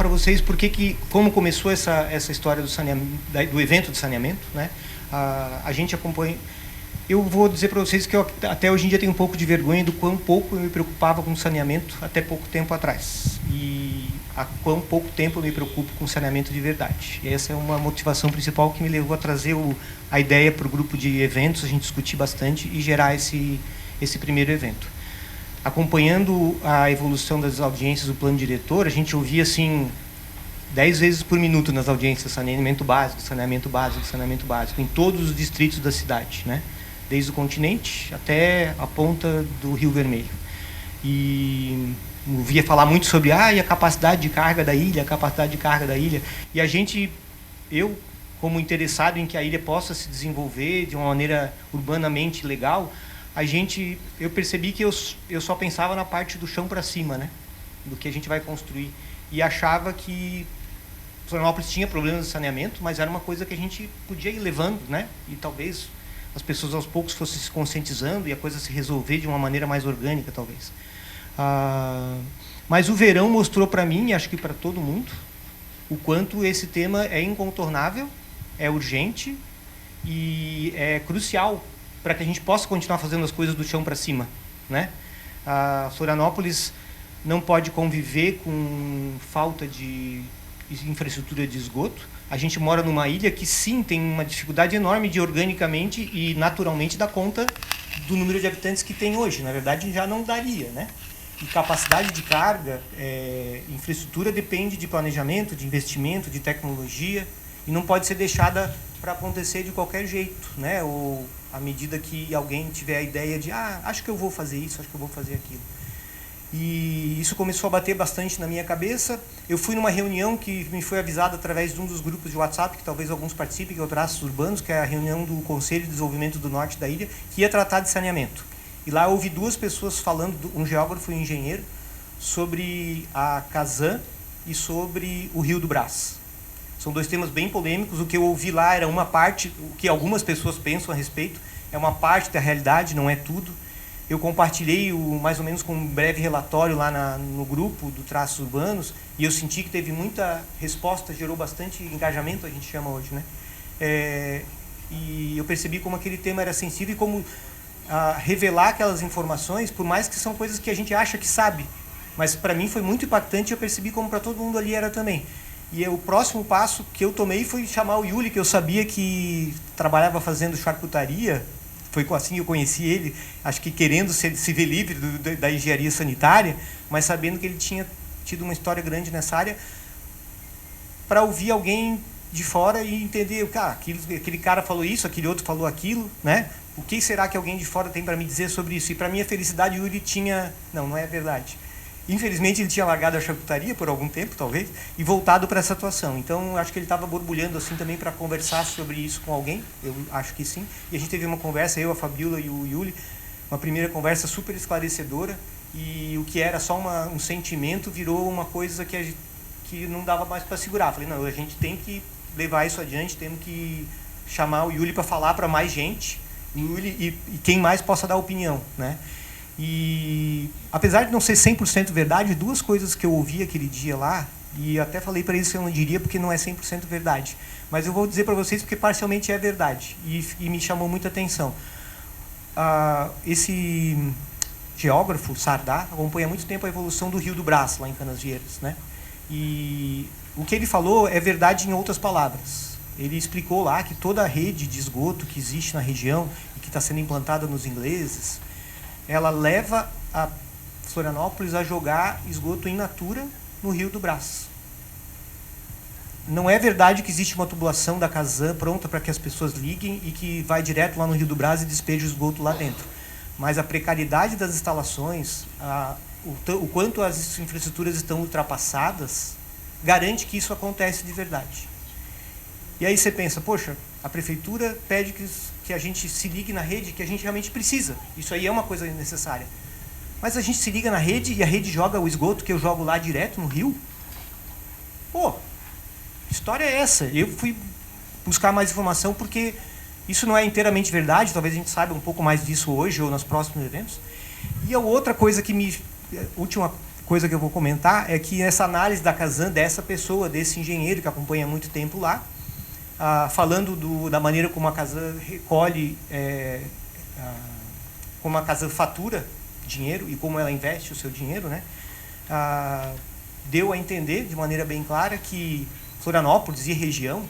para vocês como começou essa história do evento de saneamento, né? A gente acompanha. Eu vou dizer para vocês que eu até hoje em dia tenho um pouco de vergonha do quão pouco eu me preocupava com saneamento até pouco tempo atrás. E há quão pouco tempo eu me preocupo com saneamento de verdade. E essa é uma motivação principal que me levou a trazer a ideia para o grupo de eventos, a gente discutir bastante e gerar esse primeiro evento. Acompanhando a evolução das audiências do plano diretor, a gente ouvia assim 10 vezes por minuto nas audiências saneamento básico, saneamento básico, saneamento básico, em todos os distritos da cidade, né? Desde o continente até a ponta do Rio Vermelho. E ouvia falar muito sobre a capacidade de carga da ilha, a capacidade de carga da ilha. E eu, como interessado em que a ilha possa se desenvolver de uma maneira urbanamente legal, eu percebi que eu só pensava na parte do chão para cima, né? Do que a gente vai construir. E achava que Florianópolis tinha problemas de saneamento, mas era uma coisa que a gente podia ir levando, né? E talvez as pessoas aos poucos fossem se conscientizando e a coisa se resolver de uma maneira mais orgânica, talvez. Mas o verão mostrou para mim, e acho que para todo mundo, o quanto esse tema é incontornável, é urgente e é crucial para que a gente possa continuar fazendo as coisas do chão para cima, né? Florianópolis não pode conviver com falta de infraestrutura de esgoto. A gente mora numa ilha que, sim, tem uma dificuldade enorme de organicamente e naturalmente dar conta do número de habitantes que tem hoje. Na verdade, já não daria, né? E capacidade de carga, infraestrutura depende de planejamento, de investimento, de tecnologia e não pode ser deixada para acontecer de qualquer jeito, né? Ou à medida que alguém tiver a ideia de acho que eu vou fazer isso, acho que eu vou fazer aquilo. E isso começou a bater bastante na minha cabeça. Eu fui numa reunião que me foi avisada através de um dos grupos de WhatsApp, que talvez alguns participem, que é o Traços Urbanos, que é a reunião do Conselho de Desenvolvimento do Norte da ilha, que ia tratar de saneamento. E lá eu ouvi duas pessoas falando, um geógrafo e um engenheiro, sobre a Kazan e sobre o Rio do Brás. São dois temas bem polêmicos. O que eu ouvi lá era uma parte, o que algumas pessoas pensam a respeito, é uma parte da realidade, não é tudo. Eu compartilhei mais ou menos com um breve relatório lá no grupo do Traços Urbanos e eu senti que teve muita resposta, gerou bastante engajamento, a gente chama hoje, né? E eu percebi como aquele tema era sensível e como revelar aquelas informações, por mais que são coisas que a gente acha que sabe, mas para mim foi muito impactante e eu percebi como para todo mundo ali era também. E o próximo passo que eu tomei foi chamar o Yuli, que eu sabia que trabalhava fazendo charcutaria. Foi assim que eu conheci ele, acho que querendo se ver livre da engenharia sanitária, mas sabendo que ele tinha tido uma história grande nessa área, para ouvir alguém de fora e entender, aquele cara falou isso, aquele outro falou aquilo, né? O que será que alguém de fora tem para me dizer sobre isso? E para minha felicidade, o Yuri tinha... Não é verdade. Infelizmente, ele tinha largado a charcutaria por algum tempo, talvez, e voltado para essa atuação. Então, acho que ele estava borbulhando assim também para conversar sobre isso com alguém. Eu acho que sim. E a gente teve uma conversa, eu, a Fabiola e o Yuli, uma primeira conversa super esclarecedora. E o que era só um sentimento virou uma coisa que não dava mais para segurar. Falei, não, a gente tem que levar isso adiante, temos que chamar o Yuli para falar para mais gente, e quem mais possa dar opinião, né? E apesar de não ser 100% verdade, duas coisas que eu ouvi aquele dia lá, e até falei para eles que eu não diria porque não é 100% verdade, mas eu vou dizer para vocês porque parcialmente é verdade, e me chamou muita atenção. Esse geógrafo, Sardá, acompanha há muito tempo a evolução do Rio do Brás, lá em Canasvieiras, né? E o que ele falou é verdade em outras palavras. Ele explicou lá que toda a rede de esgoto que existe na região e que está sendo implantada nos ingleses, ela leva a Florianópolis a jogar esgoto in natura no Rio do Brás. Não é verdade que existe uma tubulação da Kazan pronta para que as pessoas liguem e que vai direto lá no Rio do Brás e despeja o esgoto lá dentro. Mas a precariedade das instalações, o quanto as infraestruturas estão ultrapassadas, garante que isso acontece de verdade. E aí você pensa, poxa, a prefeitura pede que a gente se ligue na rede, que a gente realmente precisa. Isso aí é uma coisa necessária. Mas a gente se liga na rede e a rede joga o esgoto que eu jogo lá direto no rio? Pô, que história é essa? Eu fui buscar mais informação porque isso não é inteiramente verdade, talvez a gente saiba um pouco mais disso hoje ou nos próximos eventos. E a outra coisa que última coisa que eu vou comentar é que essa análise da Casan, dessa pessoa, desse engenheiro que acompanha há muito tempo lá, falando da maneira como a Casan recolhe, como a Casan fatura dinheiro e como ela investe o seu dinheiro, né? Deu a entender de maneira bem clara que Florianópolis e região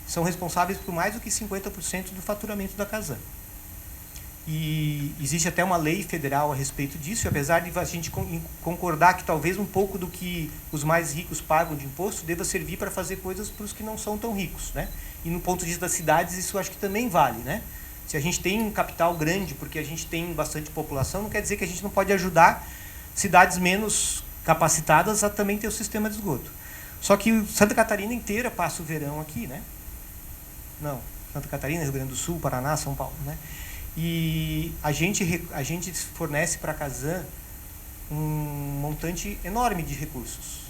são responsáveis por mais do que 50% do faturamento da Casan. E existe até uma lei federal a respeito disso, e apesar de a gente concordar que talvez um pouco do que os mais ricos pagam de imposto deva servir para fazer coisas para os que não são tão ricos, né? E no ponto de vista das cidades, isso acho que também vale, né? Se a gente tem um capital grande, porque a gente tem bastante população, não quer dizer que a gente não pode ajudar cidades menos capacitadas a também ter o sistema de esgoto. Só que Santa Catarina inteira passa o verão aqui, né? Não, Santa Catarina, Rio Grande do Sul, Paraná, São Paulo, né? E a gente fornece para a Casan um montante enorme de recursos.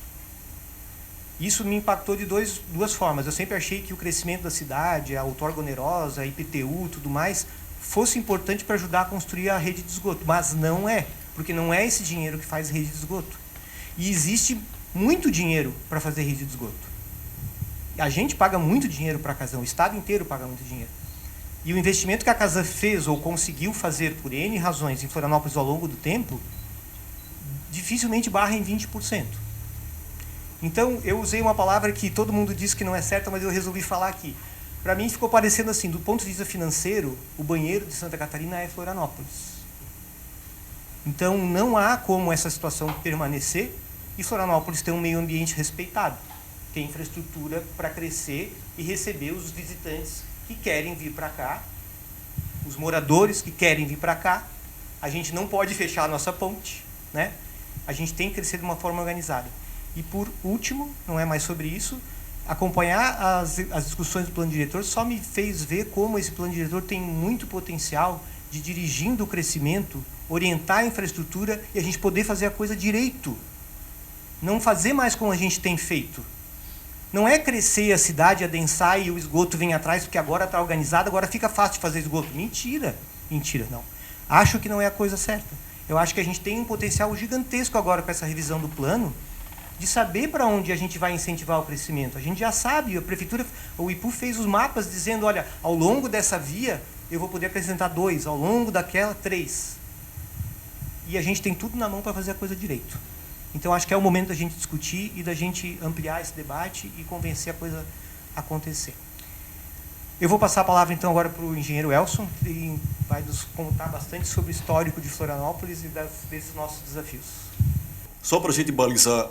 Isso me impactou de duas formas. Eu sempre achei que o crescimento da cidade, a outorga onerosa, a IPTU, tudo mais, fosse importante para ajudar a construir a rede de esgoto. Mas não é, porque não é esse dinheiro que faz rede de esgoto. E existe muito dinheiro para fazer rede de esgoto. A gente paga muito dinheiro para a Casan, o estado inteiro paga muito dinheiro. E o investimento que a Casan fez ou conseguiu fazer por N razões em Florianópolis ao longo do tempo, dificilmente barra em 20%. Então, eu usei uma palavra que todo mundo diz que não é certa, mas eu resolvi falar aqui. Para mim, ficou parecendo assim, do ponto de vista financeiro, o banheiro de Santa Catarina é Florianópolis. Então, não há como essa situação permanecer e Florianópolis ter um meio ambiente respeitado, ter infraestrutura para crescer e receber os visitantes que querem vir para cá, os moradores que querem vir para cá. A gente não pode fechar a nossa ponte, né? A gente tem que crescer de uma forma organizada. E por último, não é mais sobre isso, acompanhar as discussões do plano diretor só me fez ver como esse plano diretor tem muito potencial de, dirigindo o crescimento, orientar a infraestrutura e a gente poder fazer a coisa direito. Não fazer mais como a gente tem feito. Não é crescer a cidade, adensar e o esgoto vem atrás, porque agora está organizado, agora fica fácil de fazer esgoto. Mentira. Mentira, não. Acho que não é a coisa certa. Eu acho que a gente tem um potencial gigantesco agora com essa revisão do plano, de saber para onde a gente vai incentivar o crescimento. A gente já sabe, a prefeitura, o IPU fez os mapas dizendo, olha, ao longo dessa via eu vou poder acrescentar 2, ao longo daquela 3. E a gente tem tudo na mão para fazer a coisa direito. Então, acho que é o momento da gente discutir e da gente ampliar esse debate e convencer a coisa a acontecer. Eu vou passar a palavra, então, agora para o engenheiro Elson, que vai nos contar bastante sobre o histórico de Florianópolis e desses nossos desafios. Só para a gente balizar,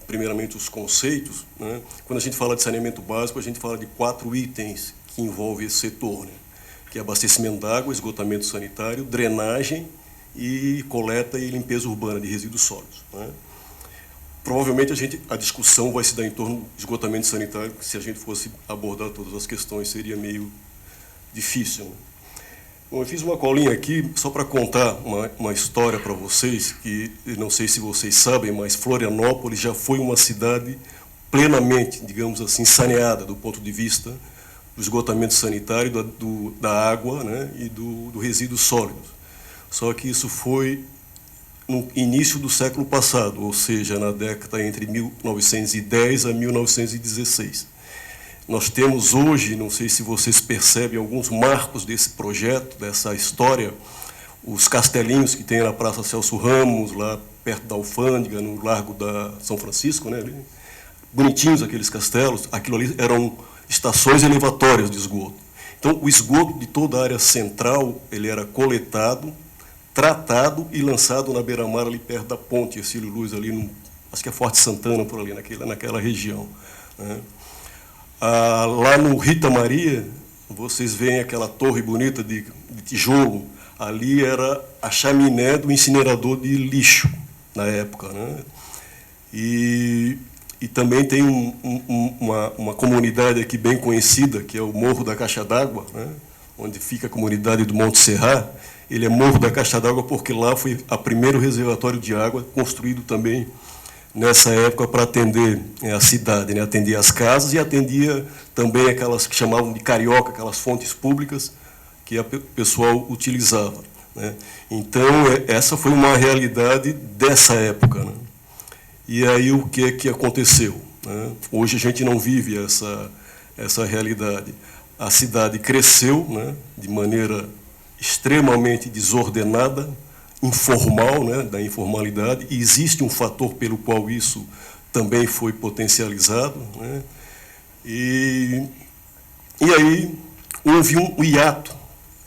primeiramente, os conceitos, né? Quando a gente fala de saneamento básico, a gente fala de 4 itens que envolvem esse setor, né? Que é abastecimento d'água, esgotamento sanitário, drenagem e coleta e limpeza urbana de resíduos sólidos, né? Provavelmente a discussão vai se dar em torno do esgotamento sanitário, que se a gente fosse abordar todas as questões seria meio difícil, né? Bom, eu fiz uma colinha aqui só para contar uma história para vocês, que não sei se vocês sabem, mas Florianópolis já foi uma cidade plenamente, digamos assim, saneada do ponto de vista do esgotamento sanitário, da água, né, e do resíduo sólido. Só que isso foi no início do século passado, ou seja, na década entre 1910 a 1916. Nós temos hoje, não sei se vocês percebem, alguns marcos desse projeto, dessa história, os castelinhos que tem na Praça Celso Ramos, lá perto da Alfândega, no Largo da São Francisco, né? Bonitinhos aqueles castelos, aquilo ali eram estações elevatórias de esgoto. Então, o esgoto de toda a área central, ele era coletado, tratado e lançado na beira-mar, ali perto da ponte Ercílio Luz, ali acho que é Forte Santana, por ali, naquela região, né? Lá no Rita Maria, vocês veem aquela torre bonita de tijolo, ali era a chaminé do incinerador de lixo, na época, né? E também tem uma comunidade aqui bem conhecida, que é o Morro da Caixa d'Água, né? Onde fica a comunidade do Monte Serra. Ele é Morro da Caixa d'Água porque lá foi o primeiro reservatório de água construído também nessa época para atender a cidade, né? Atendia as casas e atendia também aquelas que chamavam de carioca, aquelas fontes públicas que o pessoal utilizava, né? Então, essa foi uma realidade dessa época, né? E aí o que é que aconteceu, né? Hoje a gente não vive essa realidade. A cidade cresceu, né, de maneira extremamente desordenada, informal, né, da informalidade, e existe um fator pelo qual isso também foi potencializado, né? E aí houve um hiato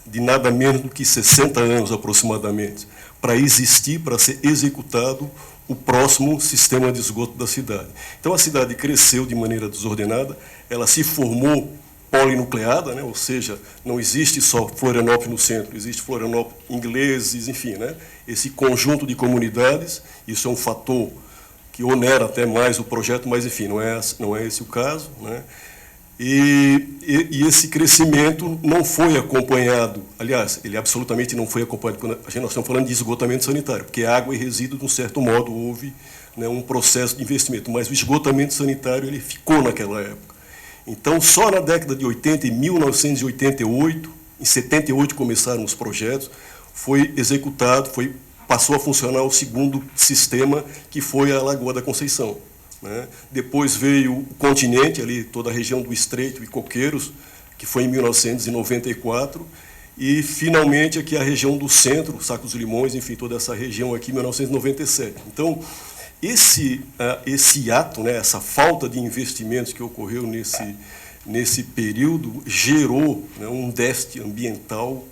de nada menos do que 60 anos aproximadamente, para existir, para ser executado o próximo sistema de esgoto da cidade. Então a cidade cresceu de maneira desordenada, ela se formou polinucleada, né? Ou seja, não existe só Florianópolis no centro, existe Florianópolis, ingleses, enfim, né? Esse conjunto de comunidades, isso é um fator que onera até mais o projeto, mas enfim, não é esse o caso, né? E esse crescimento não foi acompanhado, aliás, ele absolutamente não foi acompanhado, quando nós estamos falando de esgotamento sanitário, porque água e resíduo, de um certo modo, houve, né, um processo de investimento, mas o esgotamento sanitário ele ficou naquela época. Então, só na década de 80, em 1988, em 78 começaram os projetos, foi executado, passou a funcionar o segundo sistema, que foi a Lagoa da Conceição, né? Depois veio o continente, ali toda a região do Estreito e Coqueiros, que foi em 1994, e finalmente aqui a região do centro, Sacos e Limões, enfim, toda essa região aqui em 1997. Então, esse ato, né, essa falta de investimentos que ocorreu nesse período, gerou, né, um déficit ambiental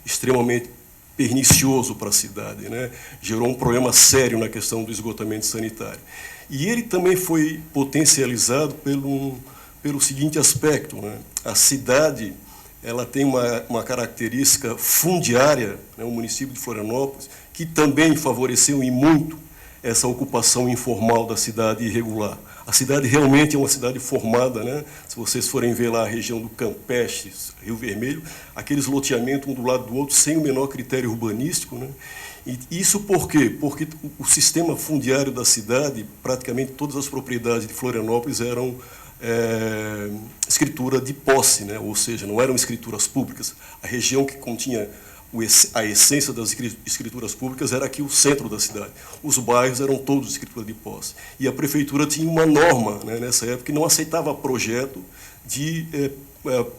extremamente pernicioso para a cidade, né? Gerou um problema sério na questão do esgotamento sanitário. E ele também foi potencializado pelo seguinte aspecto, né? A cidade ela tem uma característica fundiária, né, o município de Florianópolis, que também favoreceu em muito essa ocupação informal da cidade irregular. A cidade realmente é uma cidade formada, né? Se vocês forem ver lá a região do Campeche, Rio Vermelho, aqueles loteamentos um do lado do outro, sem o menor critério urbanístico, né? E isso por quê? Porque o sistema fundiário da cidade, praticamente todas as propriedades de Florianópolis eram escritura de posse, né? Ou seja, não eram escrituras públicas. A região que continha a essência das escrituras públicas era aqui o centro da cidade. Os bairros eram todos escritura de posse. E a prefeitura tinha uma norma, né, nessa época, que não aceitava projeto de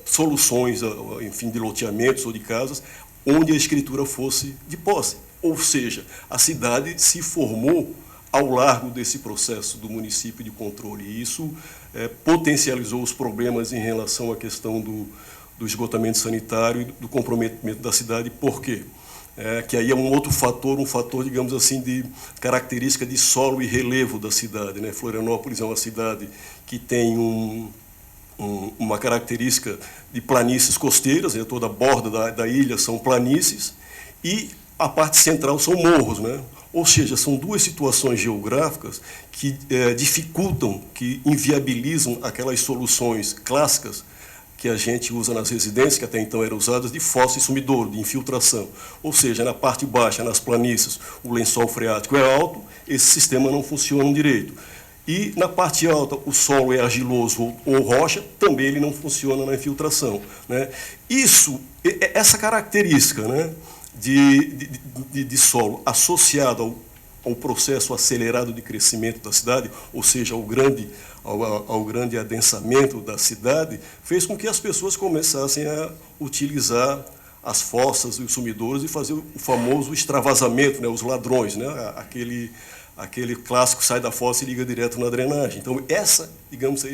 soluções, enfim, de loteamentos ou de casas, onde a escritura fosse de posse. Ou seja, a cidade se formou ao largo desse processo do município de controle. E isso potencializou os problemas em relação à questão do esgotamento sanitário e do comprometimento da cidade. Por quê? Que aí é um outro fator, digamos assim, de característica de solo e relevo da cidade, né? Florianópolis é uma cidade que tem uma característica de planícies costeiras, né? Toda a borda da ilha são planícies, e a parte central são morros, né? Ou seja, são duas situações geográficas que dificultam, que inviabilizam aquelas soluções clássicas que a gente usa nas residências, que até então eram usadas, de fossa e sumidouro, de infiltração. Ou seja, na parte baixa, nas planícies, o lençol freático é alto, esse sistema não funciona direito. E na parte alta, o solo é argiloso ou rocha, também ele não funciona na infiltração, né? Essa característica, né, de solo associado ao processo acelerado de crescimento da cidade, ou seja, ao grande adensamento da cidade, fez com que as pessoas começassem a utilizar as fossas e os sumidouros e fazer o famoso extravasamento, né, os ladrões, né, aquele clássico sai da fossa e liga direto na drenagem. Então, essa, digamos,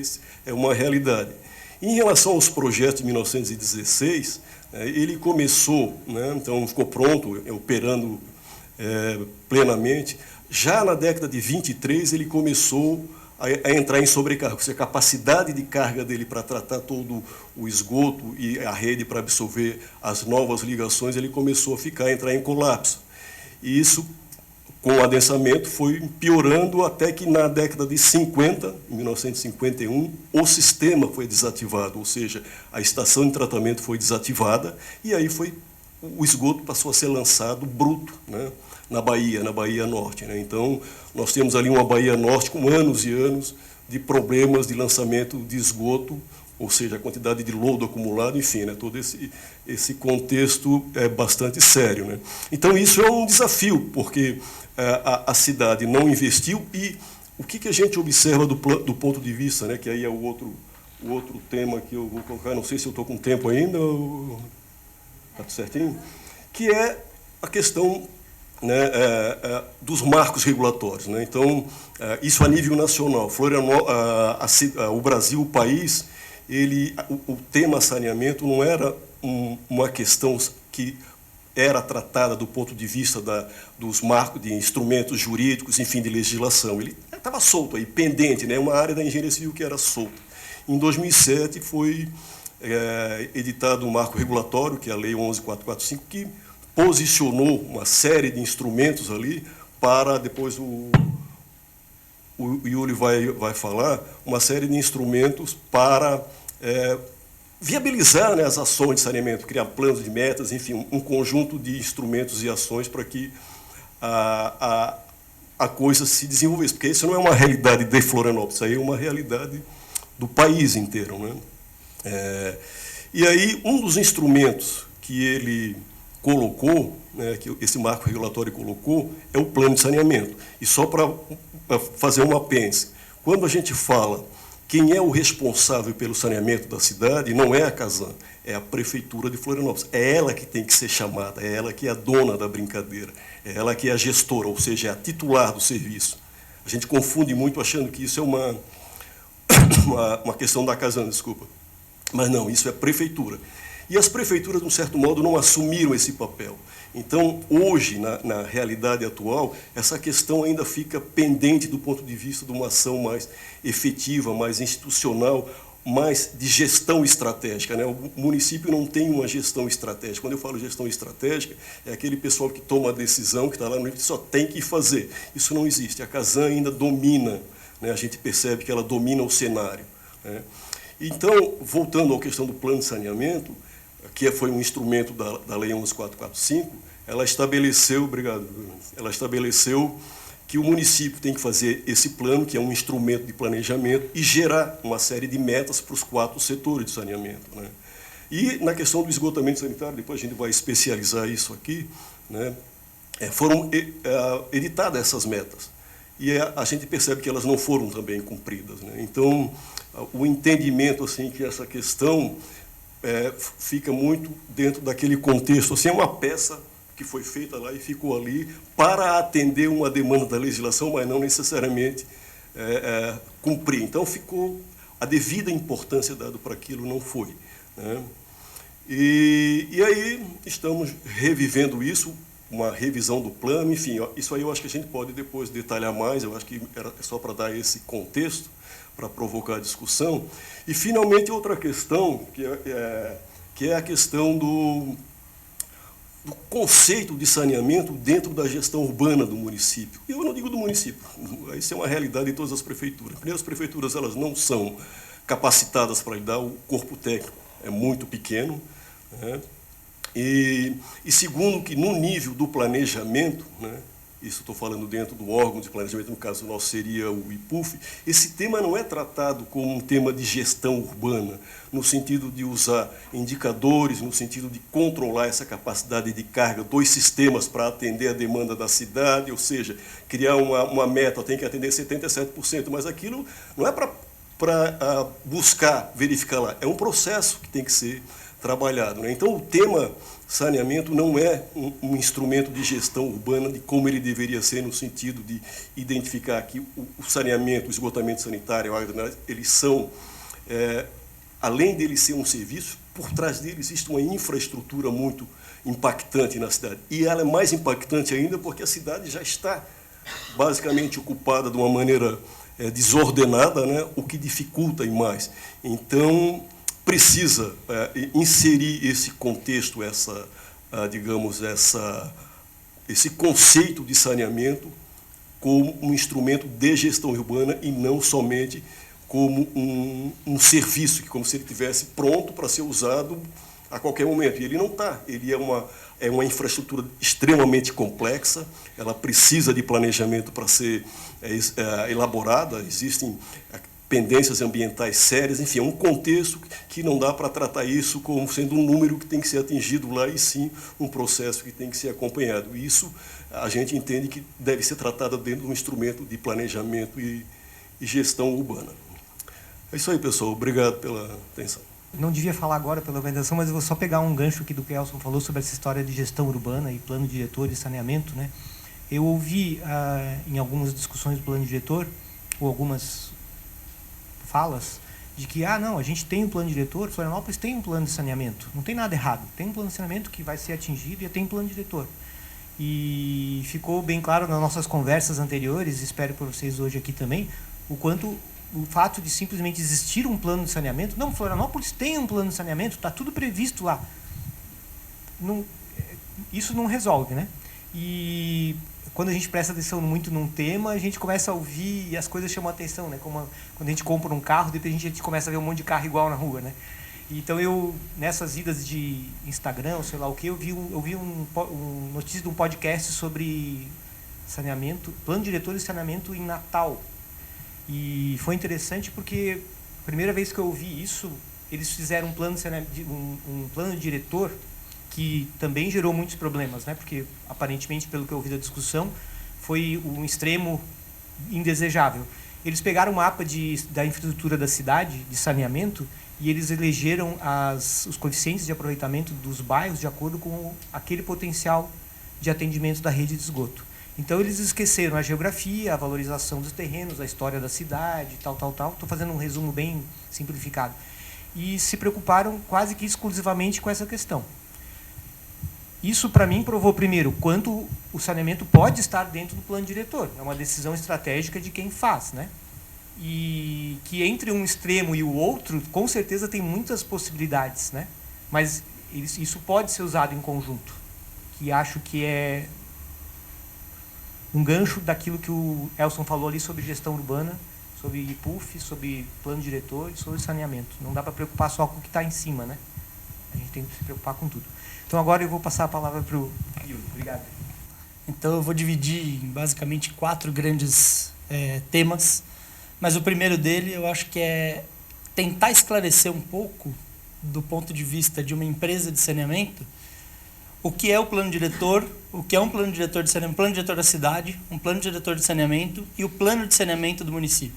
é uma realidade. Em relação aos projetos de 1916, ele começou, né, então ficou pronto, operando plenamente. Já na década de 23, ele começou a entrar em sobrecarga, ou seja, a capacidade de carga dele para tratar todo o esgoto e a rede para absorver as novas ligações, ele começou a entrar em colapso. E isso, com o adensamento, foi piorando até que na década de 50, em 1951, o sistema foi desativado, ou seja, a estação de tratamento foi desativada, e aí o esgoto passou a ser lançado bruto, né, na Bahia Norte, né? Então, nós temos ali uma Bahia Norte com anos e anos de problemas de lançamento de esgoto, ou seja, a quantidade de lodo acumulado, enfim, né? Todo esse contexto é bastante sério, né? Então, isso é um desafio, porque a cidade não investiu e o que a gente observa do ponto de vista, né, que aí é o outro tema que eu vou colocar, não sei se eu estou com tempo ainda, está tudo certinho, que é a questão, né, dos marcos regulatórios, né? Então, isso a nível nacional. O Brasil, o país, o tema saneamento não era uma questão que era tratada do ponto de vista dos marcos de instrumentos jurídicos, enfim, de legislação. Ele estava solto aí, pendente, né? Uma área da engenharia civil que era solta. Em 2007 foi editado um marco regulatório, que é a Lei 11.445, que posicionou uma série de instrumentos ali para, depois o Yuri vai falar, uma série de instrumentos para viabilizar, né, as ações de saneamento, criar planos de metas, enfim, um conjunto de instrumentos e ações para que a coisa se desenvolvesse, porque isso não é uma realidade de Florianópolis, isso aí é uma realidade do país inteiro, né? E aí, um dos instrumentos que ele colocou, né, que esse marco regulatório colocou, é o plano de saneamento. E só para fazer um apêndice, quando a gente fala quem é o responsável pelo saneamento da cidade, não é a Casan, é a Prefeitura de Florianópolis. É ela que tem que ser chamada, é ela que é a dona da brincadeira, é ela que é a gestora, ou seja, é a titular do serviço. A gente confunde muito achando que isso é uma questão da Casan, desculpa. Mas não, isso é prefeitura. E as prefeituras, de um certo modo, não assumiram esse papel. Então, hoje, na realidade atual, essa questão ainda fica pendente do ponto de vista de uma ação mais efetiva, mais institucional, mais de gestão estratégica, né? O município não tem uma gestão estratégica. Quando eu falo gestão estratégica, é aquele pessoal que toma a decisão, que está lá no nível, que só tem que fazer. Isso não existe. A Casan ainda domina, né? A gente percebe que ela domina o cenário, né? Então, voltando à questão do plano de saneamento, que foi um instrumento da Lei 11.445, ela estabeleceu, obrigado, ela estabeleceu que o município tem que fazer esse plano, que é um instrumento de planejamento, e gerar uma série de metas para os 4 setores de saneamento, né? E na questão do esgotamento sanitário, depois a gente vai especializar isso aqui, né? Foram editadas essas metas. E a gente percebe que elas não foram também cumpridas, né? Então, o entendimento assim, que essa questão fica muito dentro daquele contexto, assim, é uma peça que foi feita lá e ficou ali para atender uma demanda da legislação, mas não necessariamente cumprir. Então, ficou a devida importância dada para aquilo, não foi, né? E aí estamos revivendo isso, uma revisão do plano, enfim, isso aí eu acho que a gente pode depois detalhar mais, eu acho que é só para dar esse contexto, para provocar a discussão. E, finalmente, outra questão, que é a questão do conceito de saneamento dentro da gestão urbana do município. Eu não digo do município, isso é uma realidade em todas as prefeituras. Primeiro, as prefeituras elas não são capacitadas para lidar, o corpo técnico é muito pequeno, né? E segundo, que no nível do planejamento, né, isso estou falando dentro do órgão de planejamento, no caso nosso seria o IPUF, esse tema não é tratado como um tema de gestão urbana, no sentido de usar indicadores, no sentido de controlar essa capacidade de carga dos sistemas para atender a demanda da cidade, ou seja, criar uma meta, tem que atender 77%, mas aquilo não é para buscar verificar lá, é um processo que tem que ser trabalhado, né? Então, o tema saneamento não é um instrumento de gestão urbana de como ele deveria ser, no sentido de identificar que o saneamento, o esgotamento sanitário, eles são, além dele ser um serviço, por trás dele existe uma infraestrutura muito impactante na cidade. E ela é mais impactante ainda porque a cidade já está basicamente ocupada de uma maneira desordenada, né? O que dificulta em mais. Então, precisa inserir esse contexto, esse conceito de saneamento como um instrumento de gestão urbana e não somente como um serviço, como se ele estivesse pronto para ser usado a qualquer momento. E ele não está. Ele é uma infraestrutura extremamente complexa, ela precisa de planejamento para ser elaborada. Existem pendências ambientais sérias, enfim, é um contexto que não dá para tratar isso como sendo um número que tem que ser atingido lá, e sim um processo que tem que ser acompanhado. E isso a gente entende que deve ser tratado dentro de um instrumento de planejamento e gestão urbana. É isso aí, pessoal. Obrigado pela atenção. Não devia falar agora pela organização, mas eu vou só pegar um gancho aqui do que o Elson falou sobre essa história de gestão urbana e plano diretor e saneamento, né? Eu ouvi em algumas discussões do plano diretor, ou algumas falas, de que, não, a gente tem um plano diretor, Florianópolis tem um plano de saneamento. Não tem nada errado. Tem um plano de saneamento que vai ser atingido e tem um plano diretor. E ficou bem claro nas nossas conversas anteriores, espero por vocês hoje aqui também, o quanto o fato de simplesmente existir um plano de saneamento... Não, Florianópolis tem um plano de saneamento, está tudo previsto lá. Não, isso não resolve, né? E quando a gente presta atenção muito num tema, a gente começa a ouvir e as coisas chamam a atenção, né? Como quando a gente compra um carro, depois a gente começa a ver um monte de carro igual na rua, né? Então eu, nessas idas de Instagram, ou sei lá o que, eu vi um notícia de um podcast sobre saneamento, plano diretor de saneamento em Natal. E foi interessante porque a primeira vez que eu ouvi isso, eles fizeram um plano diretor que também gerou muitos problemas, né? Porque aparentemente, pelo que eu ouvi da discussão, foi um extremo indesejável. Eles pegaram o mapa da infraestrutura da cidade, de saneamento, e eles elegeram os coeficientes de aproveitamento dos bairros de acordo com aquele potencial de atendimento da rede de esgoto. Então eles esqueceram a geografia, a valorização dos terrenos, a história da cidade, tal. Estou fazendo um resumo bem simplificado. E se preocuparam quase que exclusivamente com essa questão. Isso, para mim, provou, primeiro, quanto o saneamento pode estar dentro do plano diretor. É uma decisão estratégica de quem faz, né? E que entre um extremo e o outro, com certeza, tem muitas possibilidades, né? Mas isso pode ser usado em conjunto, que acho que é um gancho daquilo que o Elson falou ali sobre gestão urbana, sobre PUF, sobre plano diretor e sobre saneamento. Não dá para preocupar só com o que está em cima, né? A gente tem que se preocupar com tudo. Então agora eu vou passar a palavra para o Yuri. Obrigado. Então eu vou dividir em basicamente 4 grandes temas, mas o primeiro dele eu acho que é tentar esclarecer um pouco, do ponto de vista de uma empresa de saneamento, o que é o plano diretor, o que é um plano diretor de saneamento, um plano diretor da cidade, um plano diretor de saneamento e o plano de saneamento do município.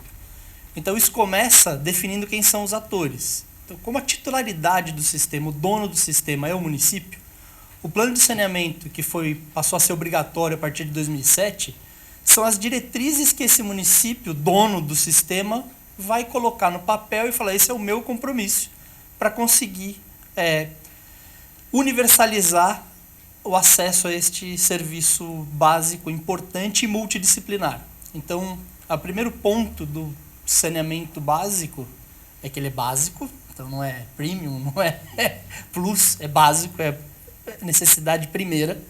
Então isso começa definindo quem são os atores. Então, como a titularidade do sistema, o dono do sistema é o município, o plano de saneamento, que passou a ser obrigatório a partir de 2007, são as diretrizes que esse município, dono do sistema, vai colocar no papel e falar: esse é o meu compromisso para conseguir universalizar o acesso a este serviço básico, importante e multidisciplinar. Então, o primeiro ponto do saneamento básico é que ele é básico, então não é premium, não é plus, é básico, é necessidade primeira,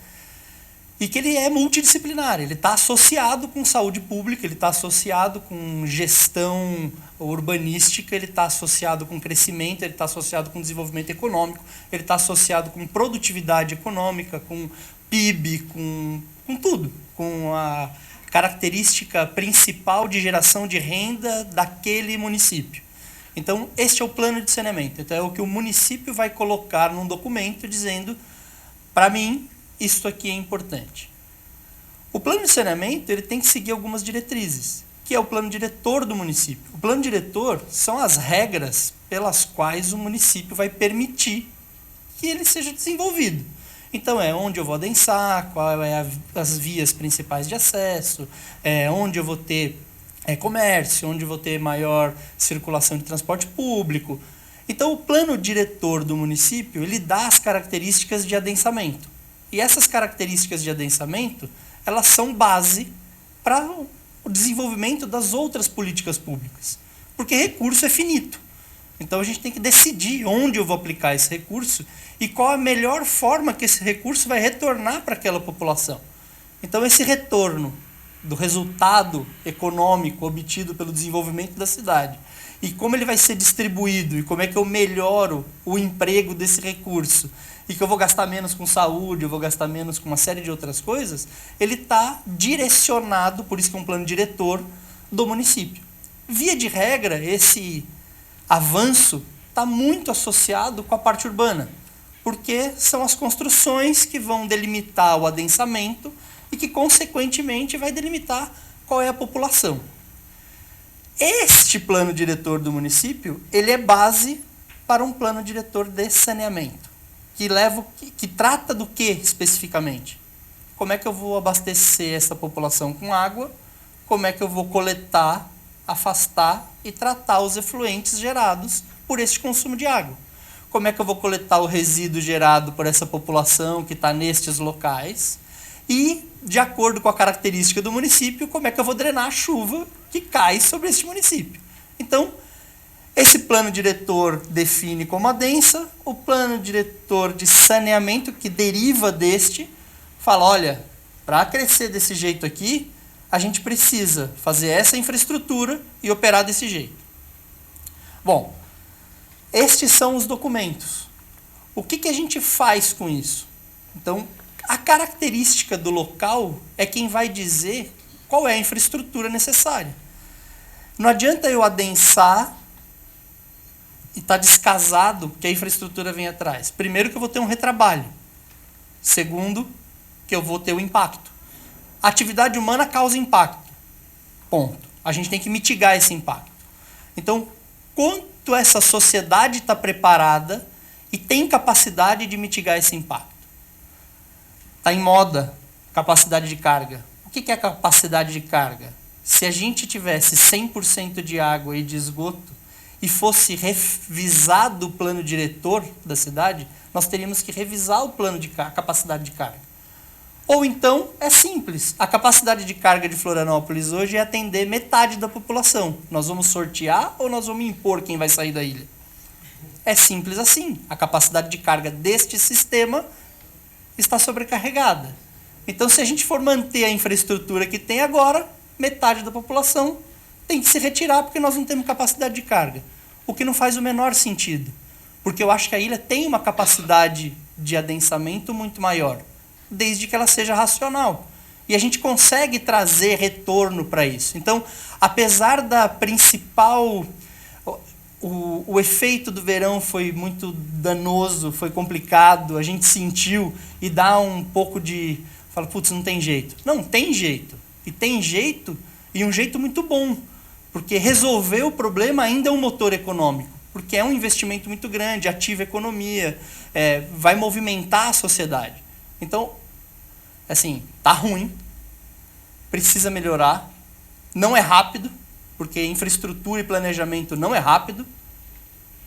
e que ele é multidisciplinar, ele está associado com saúde pública, ele está associado com gestão urbanística, ele está associado com crescimento, ele está associado com desenvolvimento econômico, ele está associado com produtividade econômica, com PIB, com tudo, com a característica principal de geração de renda daquele município. Então, este é o plano de saneamento. Então, é o que o município vai colocar num documento dizendo: para mim, isso aqui é importante. O plano de saneamento ele tem que seguir algumas diretrizes, que é o plano diretor do município. O plano diretor são as regras pelas quais o município vai permitir que ele seja desenvolvido. Então, é onde eu vou adensar, qual é as vias principais de acesso, onde eu vou ter comércio, onde eu vou ter maior circulação de transporte público. Então, o plano diretor do município, ele dá as características de adensamento. E essas características de adensamento, elas são base para o desenvolvimento das outras políticas públicas. Porque recurso é finito. Então, a gente tem que decidir onde eu vou aplicar esse recurso e qual a melhor forma que esse recurso vai retornar para aquela população. Então, esse retorno do resultado econômico obtido pelo desenvolvimento da cidade e como ele vai ser distribuído e como é que eu melhoro o emprego desse recurso e que eu vou gastar menos com saúde, eu vou gastar menos com uma série de outras coisas, ele está direcionado, por isso que é um plano diretor do município. via de regra, esse avanço está muito associado com a parte urbana, porque são as construções que vão delimitar o adensamento e que, consequentemente, vai delimitar qual é a população. Este plano diretor do município, ele é base para um plano diretor de saneamento, que trata do que especificamente? Como é que eu vou abastecer essa população com água? Como é que eu vou coletar, afastar e tratar os efluentes gerados por este consumo de água? Como é que eu vou coletar o resíduo gerado por essa população que está nestes locais? E, de acordo com a característica do município, como é que eu vou drenar a chuva que cai sobre este município? Então, esse plano diretor define como adensa, o plano diretor de saneamento que deriva deste fala, olha, para crescer desse jeito aqui, a gente precisa fazer essa infraestrutura e operar desse jeito. Bom, estes são os documentos. O que a gente faz com isso? Então, a característica do local é quem vai dizer qual é a infraestrutura necessária. Não adianta eu adensar e estar descasado que a infraestrutura vem atrás. Primeiro, que eu vou ter um retrabalho. Segundo, que eu vou ter o impacto. A atividade humana causa impacto. Ponto. A gente tem que mitigar esse impacto. Então, quanto essa sociedade está preparada e tem capacidade de mitigar esse impacto? Está em moda capacidade de carga. O que é capacidade de carga? Se a gente tivesse 100% de água e de esgoto e fosse revisado o plano diretor da cidade, nós teríamos que revisar o plano de capacidade de carga. Ou então, é simples. A capacidade de carga de Florianópolis hoje é atender metade da população. Nós vamos sortear ou nós vamos impor quem vai sair da ilha? É simples assim. A capacidade de carga deste sistema está sobrecarregada. Então, se a gente for manter a infraestrutura que tem agora, metade da população tem que se retirar porque nós não temos capacidade de carga. O que não faz o menor sentido. Porque eu acho que a ilha tem uma capacidade de adensamento muito maior, desde que ela seja racional. E a gente consegue trazer retorno para isso. Então, apesar da principal... O efeito do verão foi muito danoso, foi complicado, a gente sentiu e dá um pouco de... Fala, putz, não tem jeito. Não, tem jeito. E tem jeito, e um jeito muito bom. Porque resolver o problema ainda é um motor econômico. Porque é um investimento muito grande, ativa a economia, vai movimentar a sociedade. Então, assim, tá ruim, precisa melhorar, não é rápido, porque infraestrutura e planejamento não é rápido,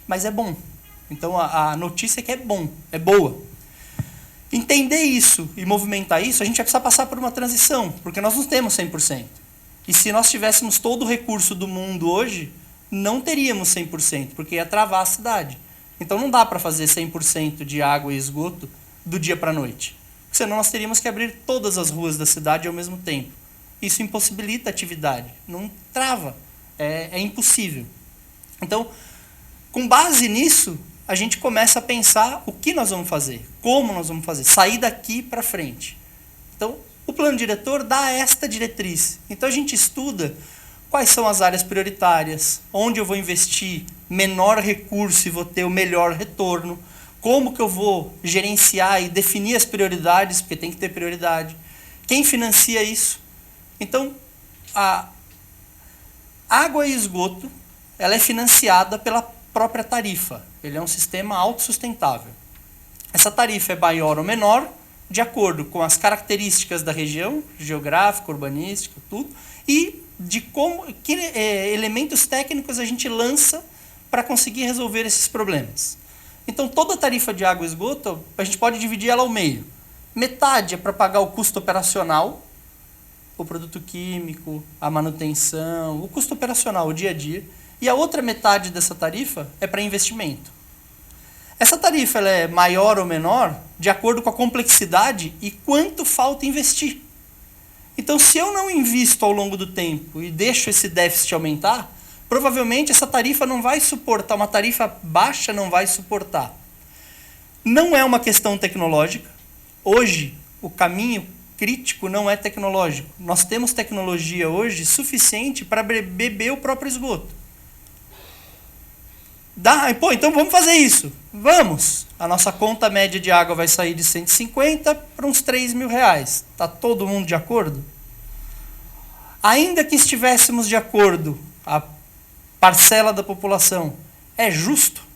mas é bom. Então, a notícia é que é bom, é boa. Entender isso e movimentar isso, a gente vai precisar passar por uma transição, porque nós não temos 100%. E se nós tivéssemos todo o recurso do mundo hoje, não teríamos 100%, porque ia travar a cidade. Então não dá para fazer 100% de água e esgoto do dia para a noite. Senão nós teríamos que abrir todas as ruas da cidade ao mesmo tempo. Isso impossibilita a atividade, não trava, é impossível. Então, com base nisso, a gente começa a pensar o que nós vamos fazer, como nós vamos fazer, sair daqui para frente. Então, o plano diretor dá esta diretriz. Então, a gente estuda quais são as áreas prioritárias, onde eu vou investir menor recurso e vou ter o melhor retorno, como que eu vou gerenciar e definir as prioridades, porque tem que ter prioridade, quem financia isso. Então, a água e esgoto, ela é financiada pela própria tarifa. Ele é um sistema autossustentável. Essa tarifa é maior ou menor, de acordo com as características da região, geográfica, urbanística, tudo, e de que elementos técnicos a gente lança para conseguir resolver esses problemas. Então, toda a tarifa de água e esgoto, a gente pode dividir ela ao meio. Metade é para pagar o custo operacional, o produto químico, a manutenção, o custo operacional, o dia a dia. E a outra metade dessa tarifa é para investimento. Essa tarifa ela é maior ou menor de acordo com a complexidade e quanto falta investir. Então, se eu não invisto ao longo do tempo e deixo esse déficit aumentar, provavelmente essa tarifa não vai suportar, uma tarifa baixa não vai suportar. Não é uma questão tecnológica. Hoje, o caminho crítico não é tecnológico. Nós temos tecnologia hoje suficiente para beber o próprio esgoto. Então vamos fazer isso. Vamos. A nossa conta média de água vai sair de 150 para uns 3 mil reais. Está todo mundo de acordo? Ainda que estivéssemos de acordo, a parcela da população, é justo?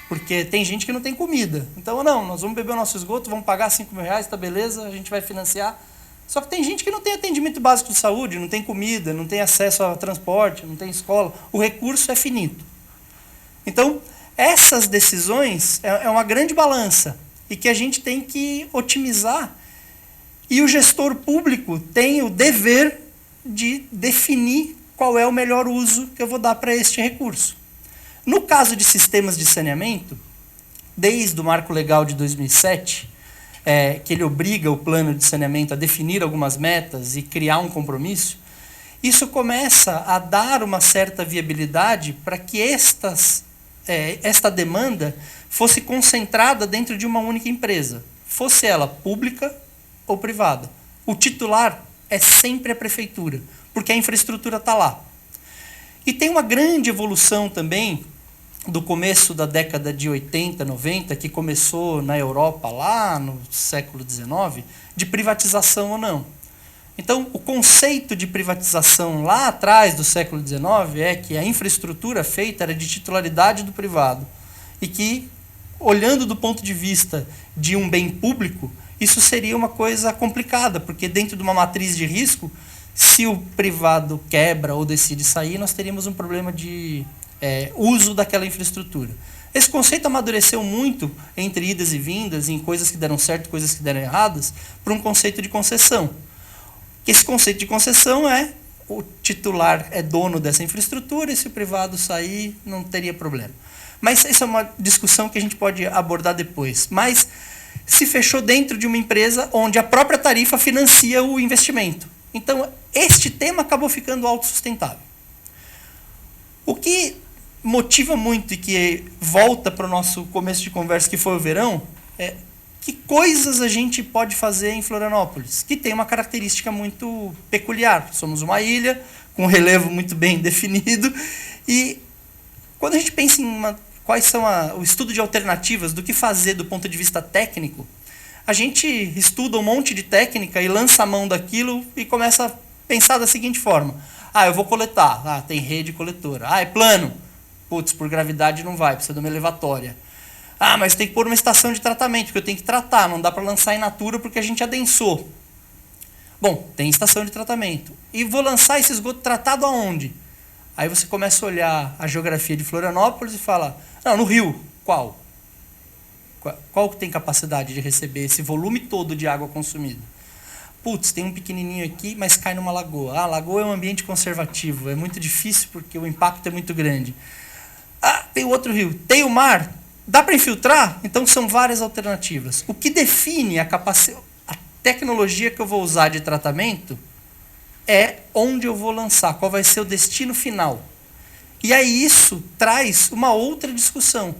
Porque tem gente que não tem comida. Então, não, nós vamos beber o nosso esgoto, vamos pagar 5 mil reais, tá beleza, a gente vai financiar. Só que tem gente que não tem atendimento básico de saúde, não tem comida, não tem acesso a transporte, não tem escola. O recurso é finito. Então, essas decisões é uma grande balança e que a gente tem que otimizar. E o gestor público tem o dever de definir qual é o melhor uso que eu vou dar para este recurso. No caso de sistemas de saneamento, desde o Marco Legal de 2007, que ele obriga o plano de saneamento a definir algumas metas e criar um compromisso, isso começa a dar uma certa viabilidade para que esta demanda fosse concentrada dentro de uma única empresa, fosse ela pública ou privada. O titular é sempre a prefeitura, porque a infraestrutura está lá. E tem uma grande evolução também do começo da década de 80, 90, que começou na Europa lá no século XIX, de privatização ou não. Então, o conceito de privatização lá atrás do século XIX é que a infraestrutura feita era de titularidade do privado e que, olhando do ponto de vista de um bem público, isso seria uma coisa complicada, porque dentro de uma matriz de risco, se o privado quebra ou decide sair, nós teríamos um problema de uso daquela infraestrutura. Esse conceito amadureceu muito entre idas e vindas, em coisas que deram certo e coisas que deram erradas, para um conceito de concessão. Esse conceito de concessão é o titular é dono dessa infraestrutura e se o privado sair, não teria problema. Mas essa é uma discussão que a gente pode abordar depois. Mas se fechou dentro de uma empresa onde a própria tarifa financia o investimento. Então, este tema acabou ficando autossustentável. O que motiva muito e que volta para o nosso começo de conversa, que foi o verão, é que coisas a gente pode fazer em Florianópolis, que tem uma característica muito peculiar. Somos uma ilha com um relevo muito bem definido e quando a gente pensa em quais são o estudo de alternativas do que fazer do ponto de vista técnico, a gente estuda um monte de técnica e lança a mão daquilo e começa a pensar da seguinte forma. Eu vou coletar. Tem rede coletora. É plano. Putz, por gravidade não vai, precisa de uma elevatória. Mas tem que pôr uma estação de tratamento, porque eu tenho que tratar, não dá para lançar in natura porque a gente adensou. Bom, tem estação de tratamento. E vou lançar esse esgoto tratado aonde? Aí você começa a olhar a geografia de Florianópolis e fala, no rio, qual? Qual que tem capacidade de receber esse volume todo de água consumida? Putz, tem um pequenininho aqui, mas cai numa lagoa. A lagoa é um ambiente conservativo, é muito difícil porque o impacto é muito grande. Tem outro rio, tem o mar, dá para infiltrar? Então são várias alternativas. O que define a tecnologia que eu vou usar de tratamento é onde eu vou lançar, qual vai ser o destino final. E aí isso traz uma outra discussão.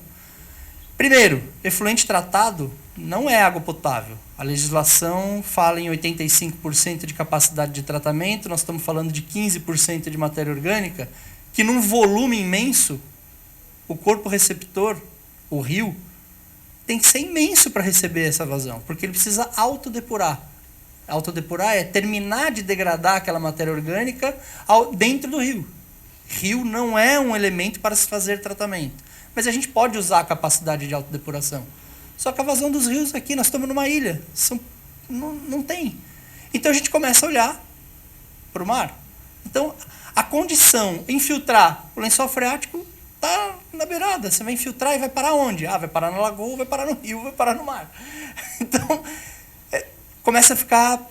Primeiro, efluente tratado não é água potável. A legislação fala em 85% de capacidade de tratamento, nós estamos falando de 15% de matéria orgânica, que num volume imenso, o corpo receptor, o rio, tem que ser imenso para receber essa vazão, porque ele precisa autodepurar. Autodepurar é terminar de degradar aquela matéria orgânica dentro do rio. Rio não é um elemento para se fazer tratamento, mas a gente pode usar a capacidade de autodepuração. Só que a vazão dos rios aqui, nós estamos numa ilha, não tem. Então a gente começa a olhar para o mar. Então a condição, infiltrar o lençol freático está na beirada. Você vai infiltrar e vai parar onde? Vai parar na lagoa, vai parar no rio, vai parar no mar. Então começa a ficar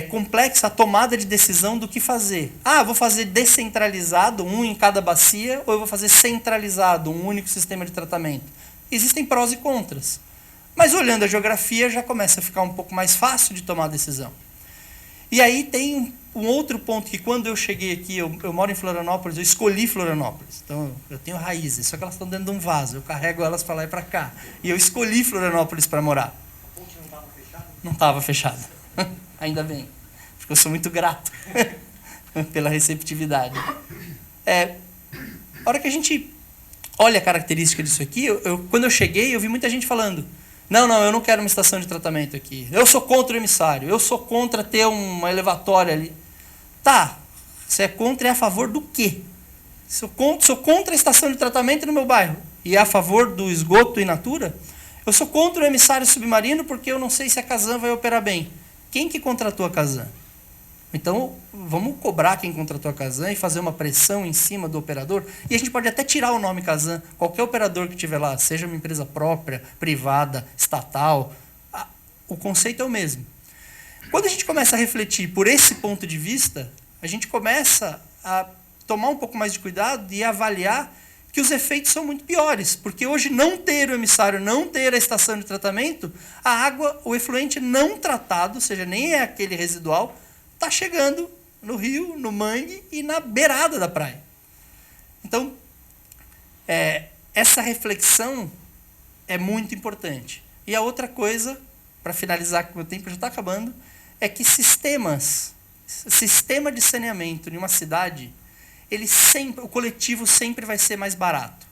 complexa a tomada de decisão do que fazer. Vou fazer descentralizado, um em cada bacia, ou eu vou fazer centralizado, um único sistema de tratamento. Existem prós e contras. Mas olhando a geografia já começa a ficar um pouco mais fácil de tomar a decisão. E aí tem um outro ponto que quando eu cheguei aqui, eu moro em Florianópolis, eu escolhi Florianópolis. Então eu tenho raízes, só que elas estão dentro de um vaso, eu carrego elas para lá e para cá. E eu escolhi Florianópolis para morar. A ponte não estava fechada? Não estava fechada. Ainda bem. Porque eu sou muito grato pela receptividade. A hora que a gente olha a característica disso aqui, quando eu cheguei, eu vi muita gente falando: não, eu não quero uma estação de tratamento aqui. Eu sou contra o emissário. Eu sou contra ter uma elevatória ali. Tá, você é contra e é a favor do quê? Sou contra a estação de tratamento no meu bairro e é a favor do esgoto in natura? Eu sou contra o emissário submarino porque eu não sei se a Casan vai operar bem. Quem que contratou a Casan? Então, vamos cobrar quem contratou a Casan e fazer uma pressão em cima do operador. E a gente pode até tirar o nome Casan. Qualquer operador que tiver lá, seja uma empresa própria, privada, estatal, o conceito é o mesmo. Quando a gente começa a refletir por esse ponto de vista, a gente começa a tomar um pouco mais de cuidado e avaliar que os efeitos são muito piores, porque hoje não ter o emissário, não ter a estação de tratamento, a água, o efluente não tratado, ou seja, nem é aquele residual, está chegando no rio, no mangue e na beirada da praia. Então, essa reflexão é muito importante. E a outra coisa, para finalizar, que o meu tempo já está acabando, é que sistema de saneamento em uma cidade, o coletivo sempre vai ser mais barato.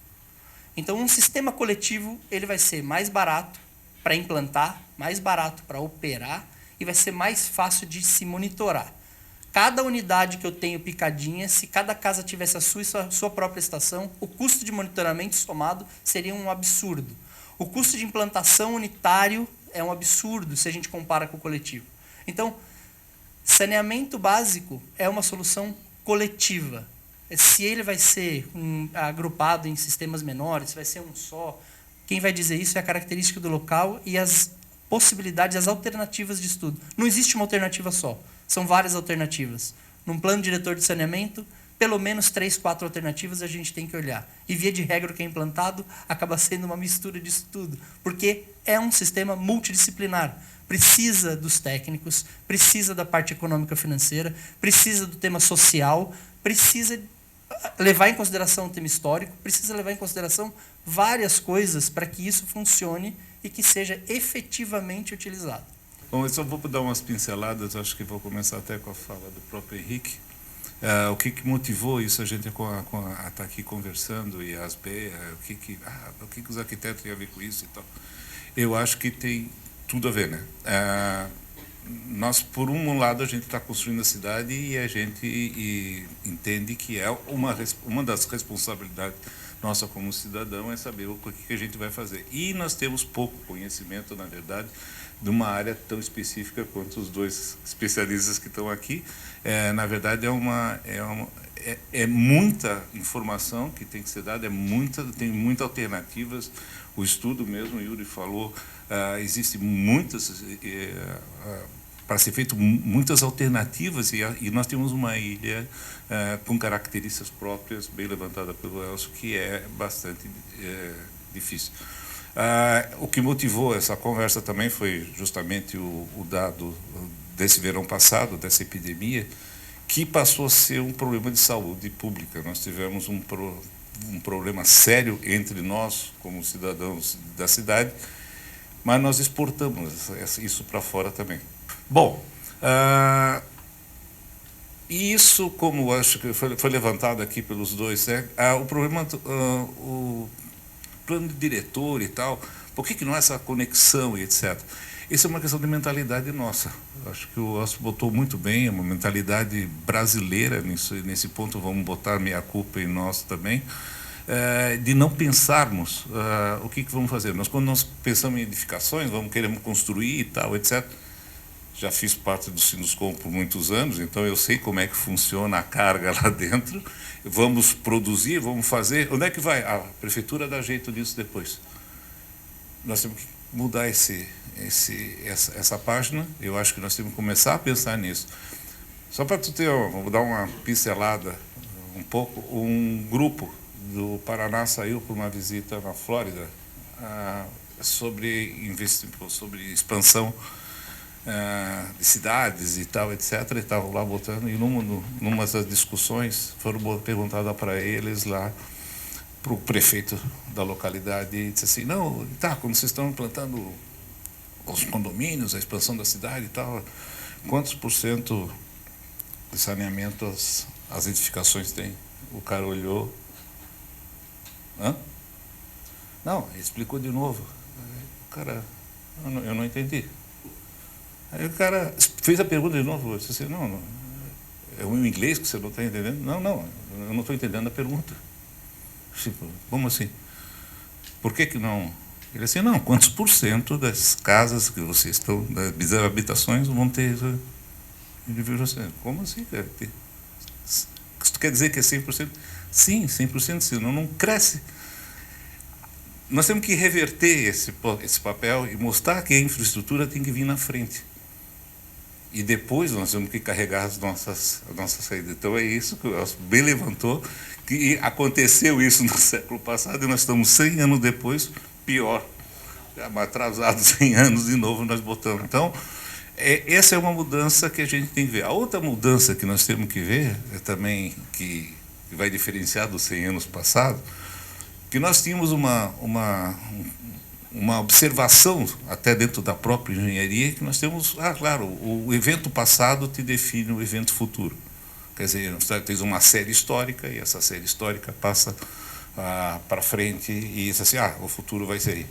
Então, um sistema coletivo ele vai ser mais barato para implantar, mais barato para operar e vai ser mais fácil de se monitorar. Cada unidade que eu tenho picadinha, se cada casa tivesse a sua própria estação, o custo de monitoramento somado seria um absurdo. O custo de implantação unitário é um absurdo se a gente compara com o coletivo. Então, saneamento básico é uma solução coletiva. Se ele vai ser agrupado em sistemas menores, vai ser um só, quem vai dizer isso é a característica do local e as possibilidades, as alternativas de estudo. Não existe uma alternativa só, são várias alternativas. Num plano diretor de saneamento, pelo menos 3, 4 alternativas a gente tem que olhar. E via de regra o que é implantado acaba sendo uma mistura disso tudo, porque é um sistema multidisciplinar. Precisa dos técnicos, precisa da parte econômica financeira, precisa do tema social, precisa levar em consideração o tema histórico, precisa levar em consideração várias coisas para que isso funcione e que seja efetivamente utilizado. Bom, eu só vou dar umas pinceladas, acho que vou começar até com a fala do próprio Henrique. O que motivou isso, a gente a estar aqui conversando, e as o que os arquitetos têm a ver com isso e tal. Eu acho que tem tudo a ver, né? Nós, por um lado, a gente está construindo a cidade e a gente entende que é uma das responsabilidades nossa como cidadão é saber o que a gente vai fazer. E nós temos pouco conhecimento, na verdade, de uma área tão específica quanto os dois especialistas que estão aqui. Na verdade, é muita informação que tem que ser dada, tem muitas alternativas. O estudo mesmo, o Yuri falou, existem muitas, para ser feito muitas alternativas, e nós temos uma ilha com características próprias, bem levantada pelo Elcio, que é bastante difícil. O que motivou essa conversa também foi justamente o dado desse verão passado, dessa epidemia, que passou a ser um problema de saúde pública. Nós tivemos um problema sério entre nós, como cidadãos da cidade, mas nós exportamos isso para fora também. Bom, isso, como acho que foi levantado aqui pelos dois, o problema, o plano de diretor e tal, por que não é essa conexão e etc. Isso é uma questão de mentalidade nossa. Acho que o Elcio botou muito bem, é uma mentalidade brasileira, nesse ponto vamos botar meia culpa em nós também, de não pensarmos o que vamos fazer. Quando nós pensamos em edificações, queremos construir e tal, etc. Já fiz parte do Sinuscom por muitos anos, então eu sei como é que funciona a carga lá dentro. Vamos produzir, vamos fazer. Onde é que vai? A prefeitura dá jeito disso depois. Nós temos que mudar essa página. Eu acho que nós temos que começar a pensar nisso. Só para tu ter, vou dar uma pincelada um pouco. Um grupo do Paraná saiu para uma visita na Flórida sobre expansão de cidades e tal, etc. E estavam lá botando, e numa das discussões foram perguntadas para eles lá, para o prefeito da localidade, e disse assim: não, tá, quando vocês estão implantando os condomínios, a expansão da cidade e tal, quantos por cento de saneamento as edificações têm? O cara olhou. Hã? Não, ele explicou de novo. O cara, eu não entendi. Aí o cara fez a pergunta de novo. Eu disse assim, não, é o inglês que você não está entendendo? Não, eu não estou entendendo a pergunta. Tipo, como assim? Por que não? Ele assim, não, quantos por cento das casas que vocês estão, das habitações vão ter... Como assim, cara? Isso quer dizer que é 100%? Sim, 100%, senão não cresce. Nós temos que reverter esse papel e mostrar que a infraestrutura tem que vir na frente. E depois nós temos que carregar as nossas saídas. Então é isso que o Elcio bem levantou, que aconteceu isso no século passado e nós estamos 100 anos depois, pior. Atrasados 100 anos de novo nós botamos. Então, essa é uma mudança que a gente tem que ver. A outra mudança que nós temos que ver, também que vai diferenciar dos 100 anos passados, que nós tínhamos uma observação, até dentro da própria engenharia, que nós temos, claro, o evento passado te define o evento futuro. Quer dizer, nós temos uma série histórica, e essa série histórica passa para frente, e diz assim, o futuro vai ser aí.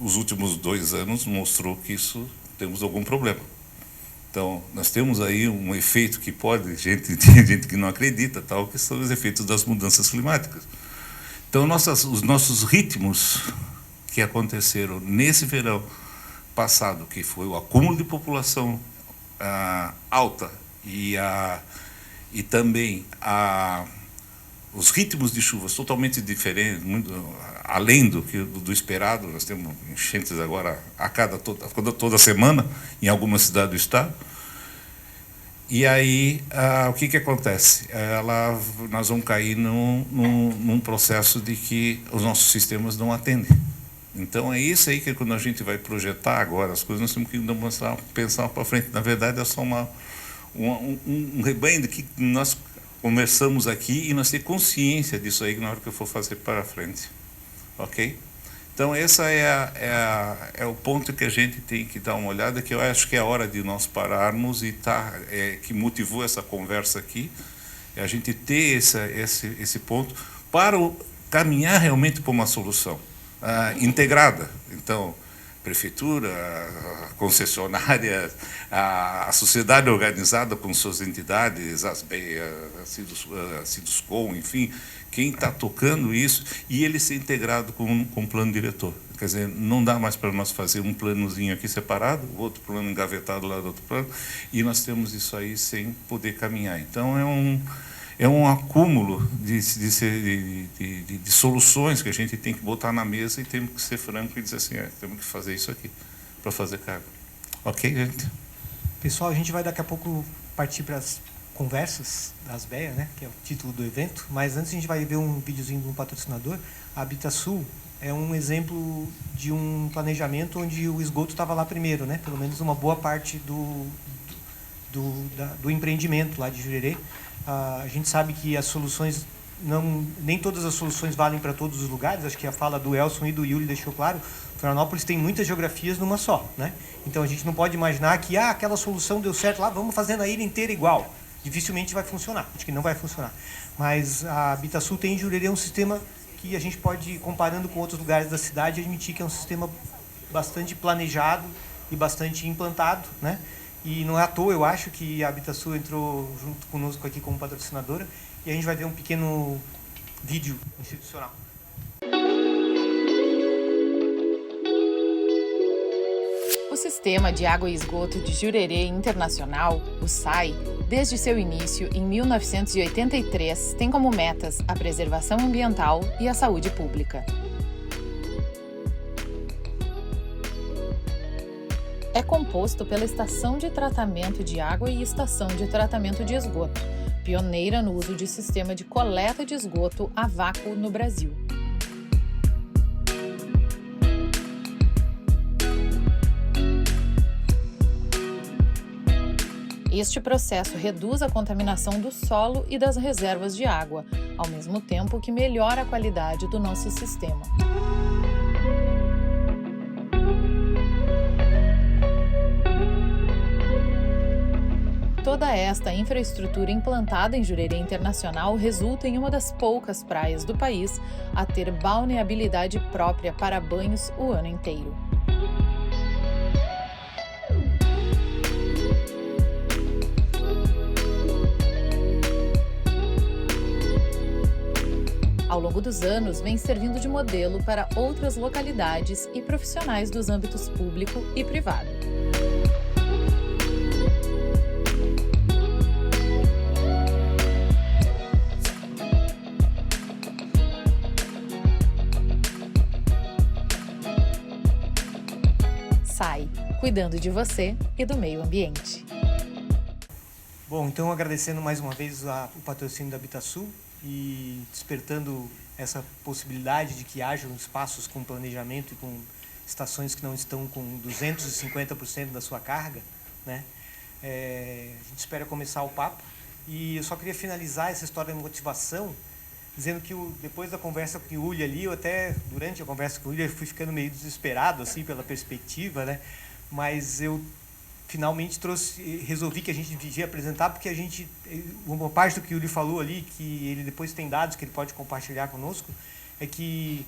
Os últimos 2 anos mostrou que isso temos algum problema. Então, nós temos aí um efeito que tem gente que não acredita, tal, que são os efeitos das mudanças climáticas. Então, os nossos ritmos que aconteceram nesse verão passado, que foi o acúmulo de população alta e também os ritmos de chuvas totalmente diferentes, muito além do esperado. Nós temos enchentes agora toda semana em alguma cidade do estado. E aí, o que acontece? Nós vamos cair num processo de que os nossos sistemas não atendem. Então, é isso aí que quando a gente vai projetar agora as coisas, nós temos que pensar para frente. Na verdade, é só um rebanho de que nós conversamos aqui e nós temos consciência disso aí na hora que eu for fazer para frente. Ok? Então, essa é o ponto que a gente tem que dar uma olhada, que eu acho que é a hora de nós pararmos e que motivou essa conversa aqui, é a gente ter esse ponto para caminhar realmente para uma solução integrada. Então, prefeitura, concessionária, a sociedade organizada com suas entidades, as BEA, a Ciduscom, enfim, quem está tocando isso, e ele ser integrado com um plano diretor. Quer dizer, não dá mais para nós fazer um planozinho aqui separado, outro plano engavetado lá do outro plano, e nós temos isso aí sem poder caminhar. Então, é um acúmulo de soluções que a gente tem que botar na mesa e temos que ser franco e dizer assim, temos que fazer isso aqui para fazer cargo. Ok, gente? Pessoal, a gente vai daqui a pouco partir para as conversas das BEA, né, que é o título do evento, mas antes a gente vai ver um videozinho de um patrocinador. A Habitasul é um exemplo de um planejamento onde o esgoto estava lá primeiro, né, pelo menos uma boa parte do empreendimento lá de Jurerê. A gente sabe que as soluções, nem todas as soluções valem para todos os lugares. Acho que a fala do Elson e do Yuli deixou claro. Florianópolis tem muitas geografias numa só, né? Então a gente não pode imaginar que aquela solução deu certo lá, vamos fazer na ilha inteira igual. Dificilmente vai funcionar, acho que não vai funcionar. Mas a Habitasul tem em Jurerê um sistema que a gente pode, comparando com outros lugares da cidade, admitir que é um sistema bastante planejado e bastante implantado, né? E não é à toa, eu acho, que a Habitasul entrou junto conosco aqui como patrocinadora, e a gente vai ver um pequeno vídeo institucional. O Sistema de Água e Esgoto de Jurerê Internacional, o SAI, desde seu início em 1983, tem como metas a preservação ambiental e a saúde pública. É composto pela Estação de Tratamento de Água e Estação de Tratamento de Esgoto, pioneira no uso de sistema de coleta de esgoto a vácuo no Brasil. Este processo reduz a contaminação do solo e das reservas de água, ao mesmo tempo que melhora a qualidade do nosso sistema. Toda esta infraestrutura implantada em Jurerê Internacional resulta em uma das poucas praias do país a ter balneabilidade própria para banhos o ano inteiro. Ao longo dos anos, vem servindo de modelo para outras localidades e profissionais dos âmbitos público e privado. SAI, cuidando de você e do meio ambiente. Bom, então agradecendo mais uma vez o patrocínio da Habitasul e despertando essa possibilidade de que hajam espaços com planejamento e com estações que não estão com 250% da sua carga, né? A gente espera começar o papo e eu só queria finalizar essa história de motivação dizendo que depois da conversa com o Uli ali, eu até durante a conversa com o Uli eu fui ficando meio desesperado assim pela perspectiva, né? Mas eu finalmente resolvi que a gente devia apresentar, porque uma parte do que o Yuri falou ali, que ele depois tem dados que ele pode compartilhar conosco, é que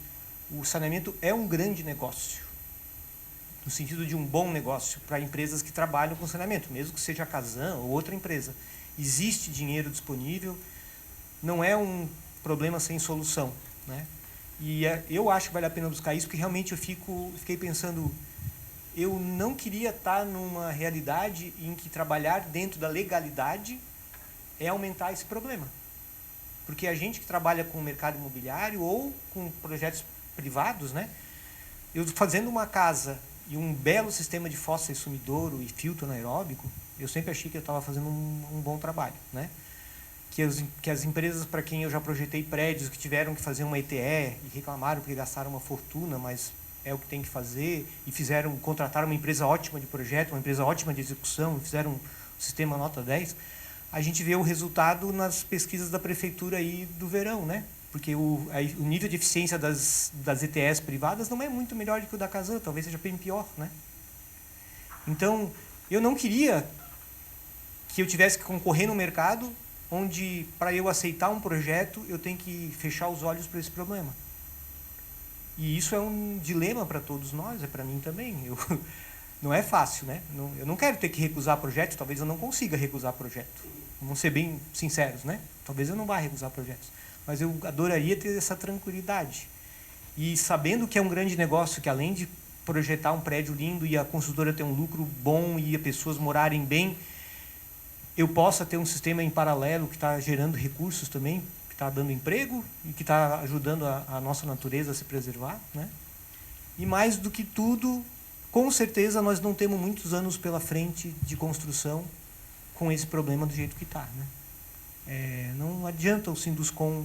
o saneamento é um grande negócio, no sentido de um bom negócio para empresas que trabalham com saneamento, mesmo que seja a Casan ou outra empresa. Existe dinheiro disponível, não é um problema sem solução, né? E eu acho que vale a pena buscar isso, porque realmente eu fiquei pensando, eu não queria estar numa realidade em que trabalhar dentro da legalidade é aumentar esse problema. Porque a gente que trabalha com o mercado imobiliário ou com projetos privados, né? Eu fazendo uma casa e um belo sistema de fossa e sumidouro e filtro anaeróbico, eu sempre achei que eu estava fazendo um bom trabalho, né? Que as empresas para quem eu já projetei prédios que tiveram que fazer uma ETE e reclamaram porque gastaram uma fortuna, mas é o que tem que fazer, e contrataram uma empresa ótima de projeto, uma empresa ótima de execução, fizeram um sistema nota 10, a gente vê o resultado nas pesquisas da prefeitura aí do verão, né? Porque o nível de eficiência das ETEs privadas não é muito melhor do que o da Casan, talvez seja bem pior, né? Então, eu não queria que eu tivesse que concorrer no mercado onde, para eu aceitar um projeto, eu tenho que fechar os olhos para esse problema. E isso é um dilema para todos nós, é para mim também. Não é fácil, né? Eu não quero ter que recusar projetos, talvez eu não consiga recusar projeto. Vamos ser bem sinceros, né? Talvez eu não vá recusar projetos. Mas eu adoraria ter essa tranquilidade. E sabendo que é um grande negócio, que além de projetar um prédio lindo e a construtora ter um lucro bom e as pessoas morarem bem, eu possa ter um sistema em paralelo que está gerando recursos também, que está dando emprego e que está ajudando a nossa natureza a se preservar, né? E mais do que tudo, com certeza nós não temos muitos anos pela frente de construção com esse problema do jeito que está, né? Não adianta o Sinduscom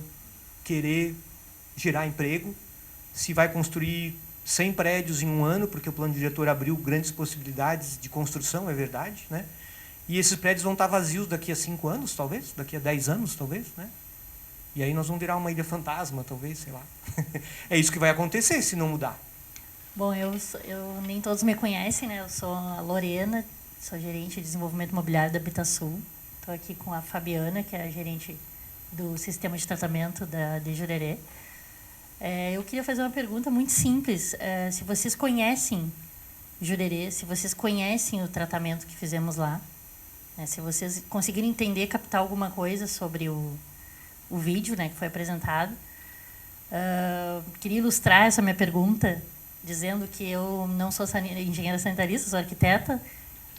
querer gerar emprego se vai construir 100 prédios em um ano, porque o plano diretor abriu grandes possibilidades de construção, é verdade, né? E esses prédios vão estar vazios daqui a 5 anos, talvez, daqui a 10 anos, talvez, né? E aí nós vamos virar uma ilha fantasma, talvez, sei lá. É isso que vai acontecer se não mudar. Bom, eu nem todos me conhecem, né? Eu sou a Lorena, sou gerente de desenvolvimento imobiliário da Habitasul. Estou aqui com a Fabiana, que é a gerente do sistema de tratamento de Jurerê. Eu queria fazer uma pergunta muito simples. Se vocês conhecem Jurerê, se vocês conhecem o tratamento que fizemos lá, né? Se vocês conseguirem entender, captar alguma coisa sobre o vídeo, né, que foi apresentado. Queria ilustrar essa minha pergunta dizendo que eu não sou engenheira sanitarista, sou arquiteta,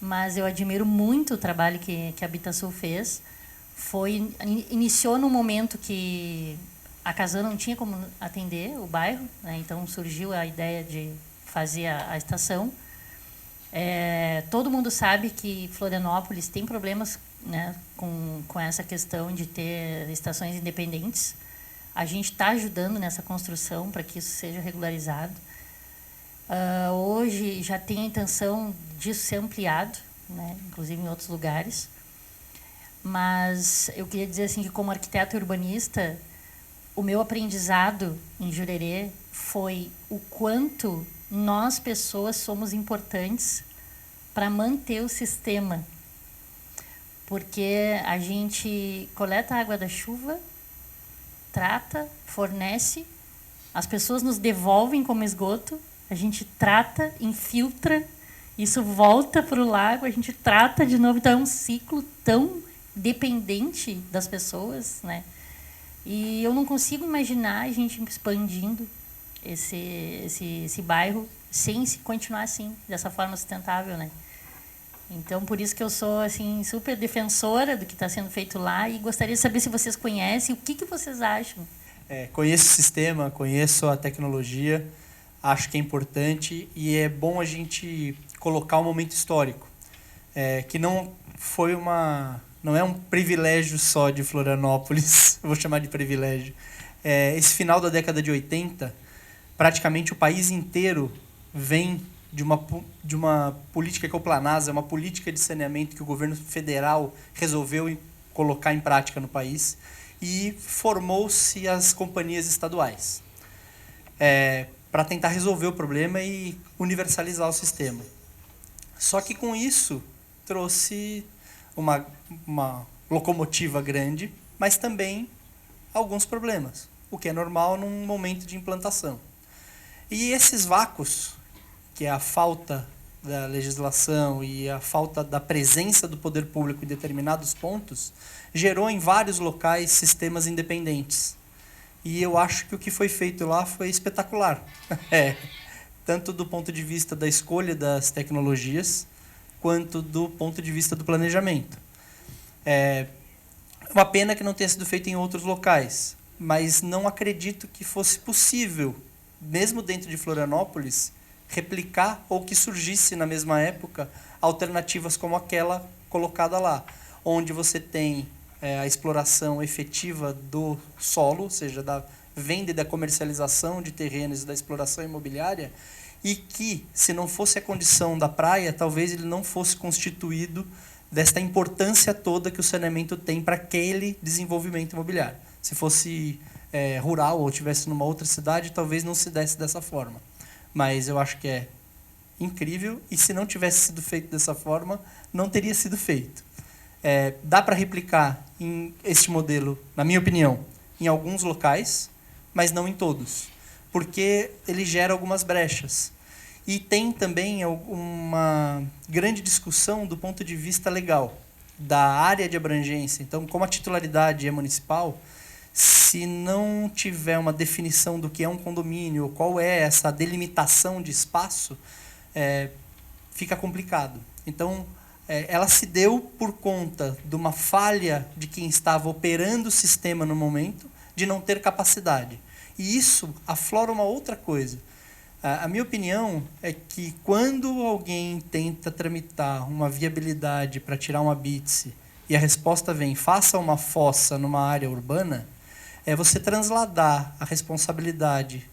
mas eu admiro muito o trabalho que a Habitasul fez. Iniciou no momento que a Casan não tinha como atender o bairro, né, então surgiu a ideia de fazer a estação. Todo mundo sabe que Florianópolis tem problemas, né, com essa questão de ter estações independentes. A gente está ajudando nessa construção para que isso seja regularizado. Hoje já tem a intenção disso ser ampliado, né, inclusive em outros lugares. Mas eu queria dizer assim que, como arquiteto e urbanista, o meu aprendizado em Jurerê foi o quanto nós, pessoas, somos importantes para manter o sistema. porque a gente coleta a água da chuva, trata, fornece, as pessoas nos devolvem como esgoto, a gente trata, infiltra, isso volta para o lago, a gente trata de novo. Então é um ciclo tão dependente das pessoas, né? E eu não consigo imaginar a gente expandindo esse bairro sem se continuar assim, dessa forma sustentável, né? Então, por isso que eu sou assim super defensora do que está sendo feito lá e gostaria de saber se vocês conhecem, o que vocês acham. Conheço o sistema, conheço a tecnologia, acho que é importante e é bom a gente colocar um momento histórico, que não é um privilégio só de Florianópolis, eu vou chamar de privilégio. Esse final da década de 80, praticamente o país inteiro vem de uma política que é o Planasa, uma política de saneamento que o governo federal resolveu colocar em prática no país, e formou-se as companhias estaduais para tentar resolver o problema e universalizar o sistema. Só que com isso trouxe uma locomotiva grande, mas também alguns problemas, o que é normal num momento de implantação. E esses vácuos, que é a falta da legislação e a falta da presença do poder público em determinados pontos, gerou em vários locais sistemas independentes. E eu acho que o que foi feito lá foi espetacular. Tanto do ponto de vista da escolha das tecnologias, quanto do ponto de vista do planejamento. É uma pena que não tenha sido feito em outros locais, mas não acredito que fosse possível, mesmo dentro de Florianópolis, replicar ou que surgisse na mesma época alternativas como aquela colocada lá, onde você tem a exploração efetiva do solo, ou seja, da venda e da comercialização de terrenos e da exploração imobiliária, e que, se não fosse a condição da praia, talvez ele não fosse constituído desta importância toda que o saneamento tem para aquele desenvolvimento imobiliário. Se fosse rural ou estivesse numa outra cidade, talvez não se desse dessa forma. Mas eu acho que é incrível, e se não tivesse sido feito dessa forma, não teria sido feito. Dá para replicar este modelo, na minha opinião, em alguns locais, mas não em todos, porque ele gera algumas brechas. E tem também uma grande discussão do ponto de vista legal, da área de abrangência. Então, como a titularidade é municipal, se não tiver uma definição do que é um condomínio, qual é essa delimitação de espaço, fica complicado. Então, ela se deu por conta de uma falha de quem estava operando o sistema no momento, de não ter capacidade. E isso aflora uma outra coisa. A minha opinião é que quando alguém tenta tramitar uma viabilidade para tirar uma BITS e a resposta vem, faça uma fossa numa área urbana, você transladar a responsabilidade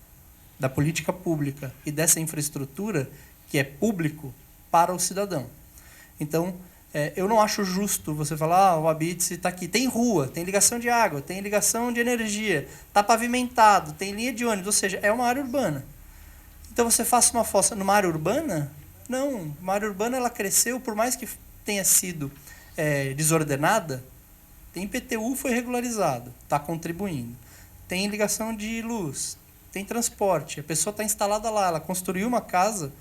da política pública e dessa infraestrutura, que é público, para o cidadão. Então, eu não acho justo você falar, o Abitse está aqui, tem rua, tem ligação de água, tem ligação de energia, está pavimentado, tem linha de ônibus, ou seja, é uma área urbana. Então você faça uma fossa numa área urbana? Não, uma área urbana ela cresceu, por mais que tenha sido desordenada, tem IPTU, foi regularizado, está contribuindo. Tem ligação de luz, tem transporte, a pessoa está instalada lá, ela construiu uma casa.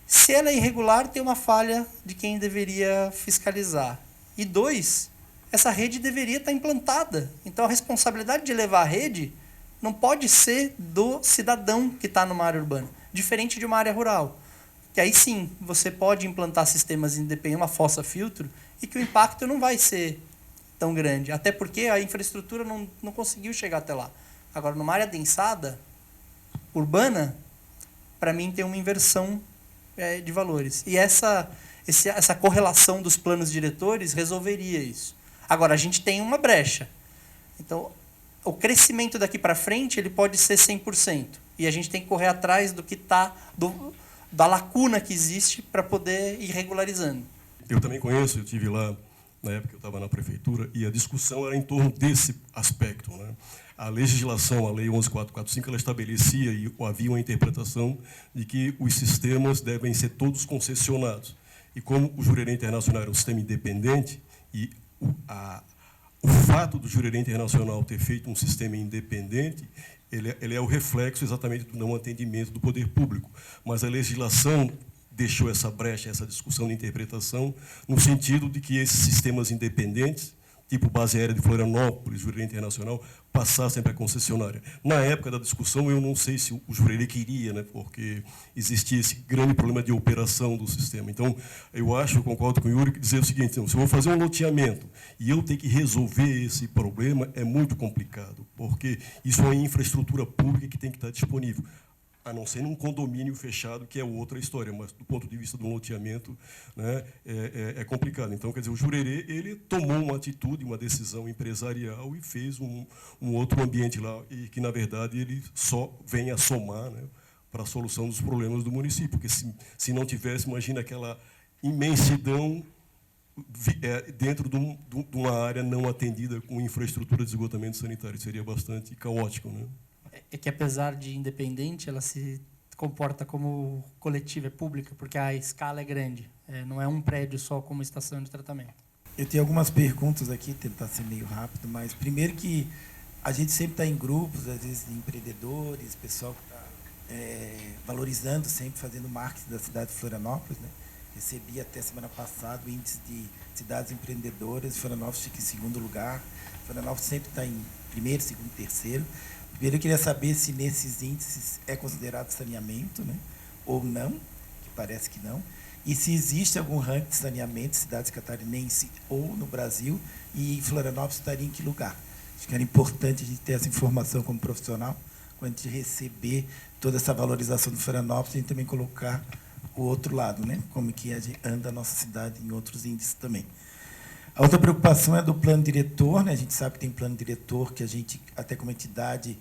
Se ela é irregular, tem uma falha de quem deveria fiscalizar. E 2, essa rede deveria estar implantada. Então a responsabilidade de levar a rede não pode ser do cidadão que está numa área urbana, diferente de uma área rural. Que aí sim, você pode implantar sistemas independentes, uma fossa filtro, e que o impacto não vai ser tão grande. Até porque a infraestrutura não conseguiu chegar até lá. Agora, numa área densada, urbana, para mim tem uma inversão de valores. E essa correlação dos planos diretores resolveria isso. Agora, a gente tem uma brecha. Então, o crescimento daqui para frente ele pode ser 100%. E a gente tem que correr atrás do que está, da lacuna que existe para poder ir regularizando. Eu também conheço, eu estive lá na época que eu estava na prefeitura, e a discussão era em torno desse aspecto, né? A legislação, a Lei 11.445, ela estabelecia e havia uma interpretação de que os sistemas devem ser todos concessionados. E como o Jurerê Internacional era um sistema independente, E o fato do Jurerê Internacional ter feito um sistema independente, ele é o reflexo exatamente do não atendimento do poder público. Mas a legislação deixou essa brecha, essa discussão de interpretação, no sentido de que esses sistemas independentes, tipo Base Aérea de Florianópolis, Jurerê Internacional, passassem para a concessionária. Na época da discussão, eu não sei se o Jurerê queria, né, porque existia esse grande problema de operação do sistema. Então, eu concordo com o Yuri, dizer o seguinte, então, se eu vou fazer um loteamento e eu tenho que resolver esse problema, é muito complicado, porque isso é uma infraestrutura pública que tem que estar disponível, a não ser num condomínio fechado, que é outra história, mas do ponto de vista do loteamento, né, é complicado. Então, quer dizer, o Jurerê ele tomou uma atitude, uma decisão empresarial e fez um outro ambiente lá, e que, na verdade, ele só vem a somar, né, para a solução dos problemas do município, porque se não tivesse, imagina aquela imensidão dentro de uma área não atendida com infraestrutura de esgotamento sanitário. Seria bastante caótico, né? É que, apesar de independente, ela se comporta como coletiva, é pública, porque a escala é grande. Não é um prédio só como estação de tratamento. Eu tenho algumas perguntas aqui, tentar ser meio rápido, mas primeiro que a gente sempre está em grupos, às vezes de empreendedores, pessoal que está valorizando, sempre fazendo marketing da cidade de Florianópolis, né? Recebi até semana passada o índice de cidades empreendedoras, Florianópolis fica em segundo lugar, Florianópolis sempre está em primeiro, segundo, terceiro. Primeiro, eu queria saber se nesses índices é considerado saneamento, né, ou não, que parece que não, e se existe algum ranking de saneamento, cidades catarinense ou no Brasil, e Florianópolis estaria em que lugar. Acho que era importante a gente ter essa informação como profissional, quando a gente receber toda essa valorização do Florianópolis, a gente também colocar o outro lado, né, como que anda a nossa cidade em outros índices também. A outra preocupação é do plano diretor, né? A gente sabe que tem plano diretor que a gente, até como entidade,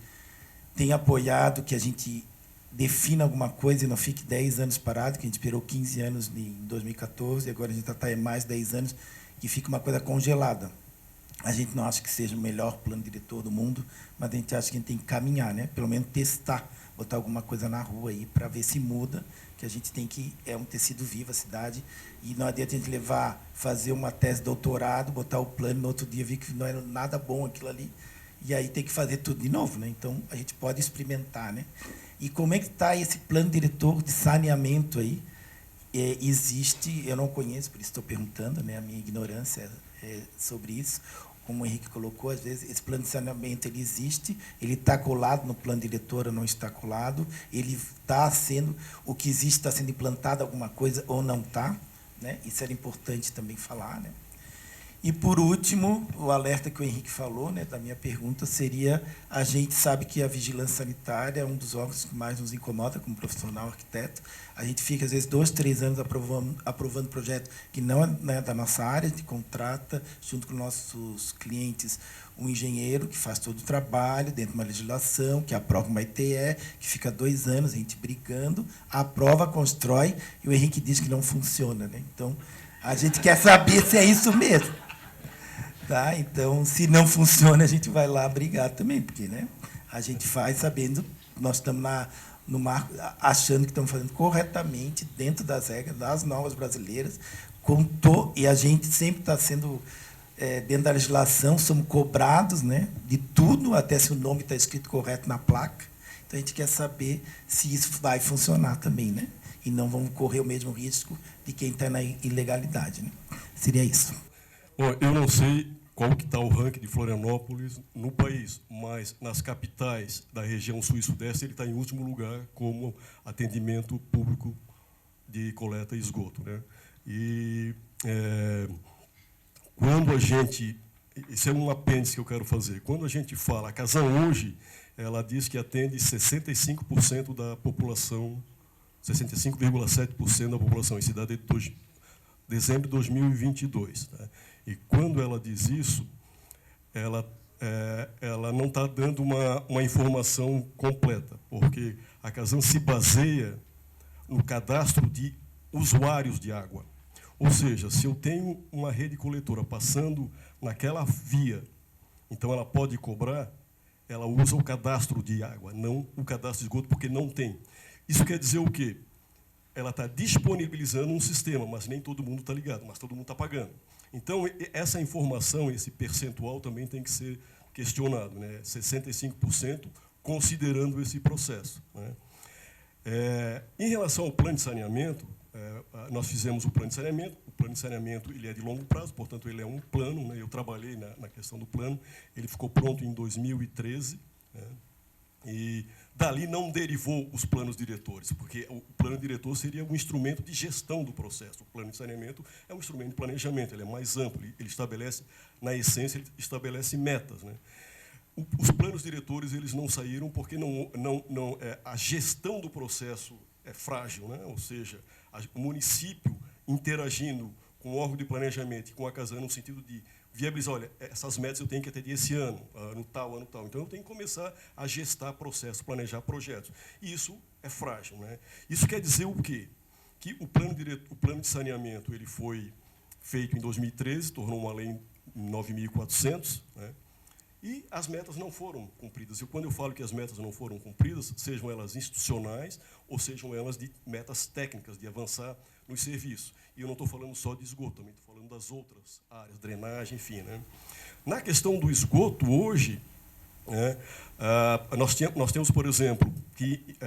tem apoiado que a gente defina alguma coisa e não fique 10 anos parado, que a gente esperou 15 anos em 2014, e agora a gente está mais 10 anos, que fica uma coisa congelada. A gente não acha que seja o melhor plano diretor do mundo, mas a gente acha que a gente tem que caminhar, né? Pelo menos testar, botar alguma coisa na rua aí para ver se muda, que a gente tem que... É um tecido vivo a cidade, e não adianta a gente fazer uma tese de doutorado, botar o plano, no outro dia ver que não era nada bom aquilo ali, e aí tem que fazer tudo de novo, né? Então, a gente pode experimentar, né? E como é que está esse plano diretor de saneamento aí? Existe, eu não conheço, por isso estou perguntando, né? A minha ignorância sobre isso. Como o Henrique colocou, às vezes esse plano de saneamento ele existe, ele está colado no plano diretor ou não está colado, ele está sendo, o que existe está sendo implantado alguma coisa ou não está, né? Isso era importante também falar, né? E, por último, o alerta que o Henrique falou, né, da minha pergunta, seria, a gente sabe que a vigilância sanitária é um dos órgãos que mais nos incomoda como profissional arquiteto. A gente fica, às vezes, 2, 3 anos aprovando projeto que não é da nossa área, a gente contrata, junto com nossos clientes, um engenheiro que faz todo o trabalho dentro de uma legislação, que aprova uma ITE, que fica 2 anos, a gente brigando, aprova, constrói, e o Henrique diz que não funciona, né? Então, a gente quer saber se é isso mesmo. Tá? Então, se não funciona, a gente vai lá brigar também, porque, né, a gente faz sabendo, nós estamos no marco, achando que estamos fazendo corretamente, dentro das regras, das normas brasileiras, e a gente sempre está sendo, dentro da legislação, somos cobrados, né, de tudo, até se o nome está escrito correto na placa. Então, a gente quer saber se isso vai funcionar também, né? E não vamos correr o mesmo risco de quem está na ilegalidade, né? Seria isso. Bom, eu não sei qual que está o ranking de Florianópolis no país, mas nas capitais da região sul e sudeste ele está em último lugar como atendimento público de coleta e esgoto, né? E quando a gente... Isso é um apêndice que eu quero fazer. Quando a gente fala... A Casan hoje, ela diz que atende 65% da população, 65,7% da população, em cidade de dezembro de 2022. Né? E quando ela diz isso, ela não está dando uma informação completa, porque a Casan se baseia no cadastro de usuários de água. Ou seja, se eu tenho uma rede coletora passando naquela via, então ela pode cobrar, ela usa o cadastro de água, não o cadastro de esgoto, porque não tem. Isso quer dizer o quê? ela está disponibilizando um sistema, mas nem todo mundo está ligado, mas todo mundo está pagando. Então, essa informação, esse percentual também tem que ser questionado, né? 65% considerando esse processo, né? Em relação ao plano de saneamento, nós fizemos o plano de saneamento. O plano de saneamento ele é de longo prazo, portanto, ele é um plano, né? Eu trabalhei na questão do plano, ele ficou pronto em 2013, né? E dali não derivou os planos diretores, porque o plano diretor seria um instrumento de gestão do processo. O plano de saneamento é um instrumento de planejamento, ele é mais amplo, ele estabelece, na essência, ele estabelece metas, né? Os planos diretores eles não saíram porque a gestão do processo é frágil, né? Ou seja, o município interagindo com o órgão de planejamento e com a Casan no sentido de viabilizar, olha, essas metas eu tenho que atender esse ano, ano tal. Então, eu tenho que começar a gestar processos, planejar projetos. E isso é frágil, né? Isso quer dizer o quê? Que o plano de saneamento ele foi feito em 2013, tornou uma lei em 9.400, né? E as metas não foram cumpridas. E quando eu falo que as metas não foram cumpridas, sejam elas institucionais ou sejam elas de metas técnicas, de avançar nos serviços. E eu não estou falando só de esgoto, também estou falando das outras áreas, drenagem, enfim, né? Na questão do esgoto, hoje, né, nós temos, por exemplo, que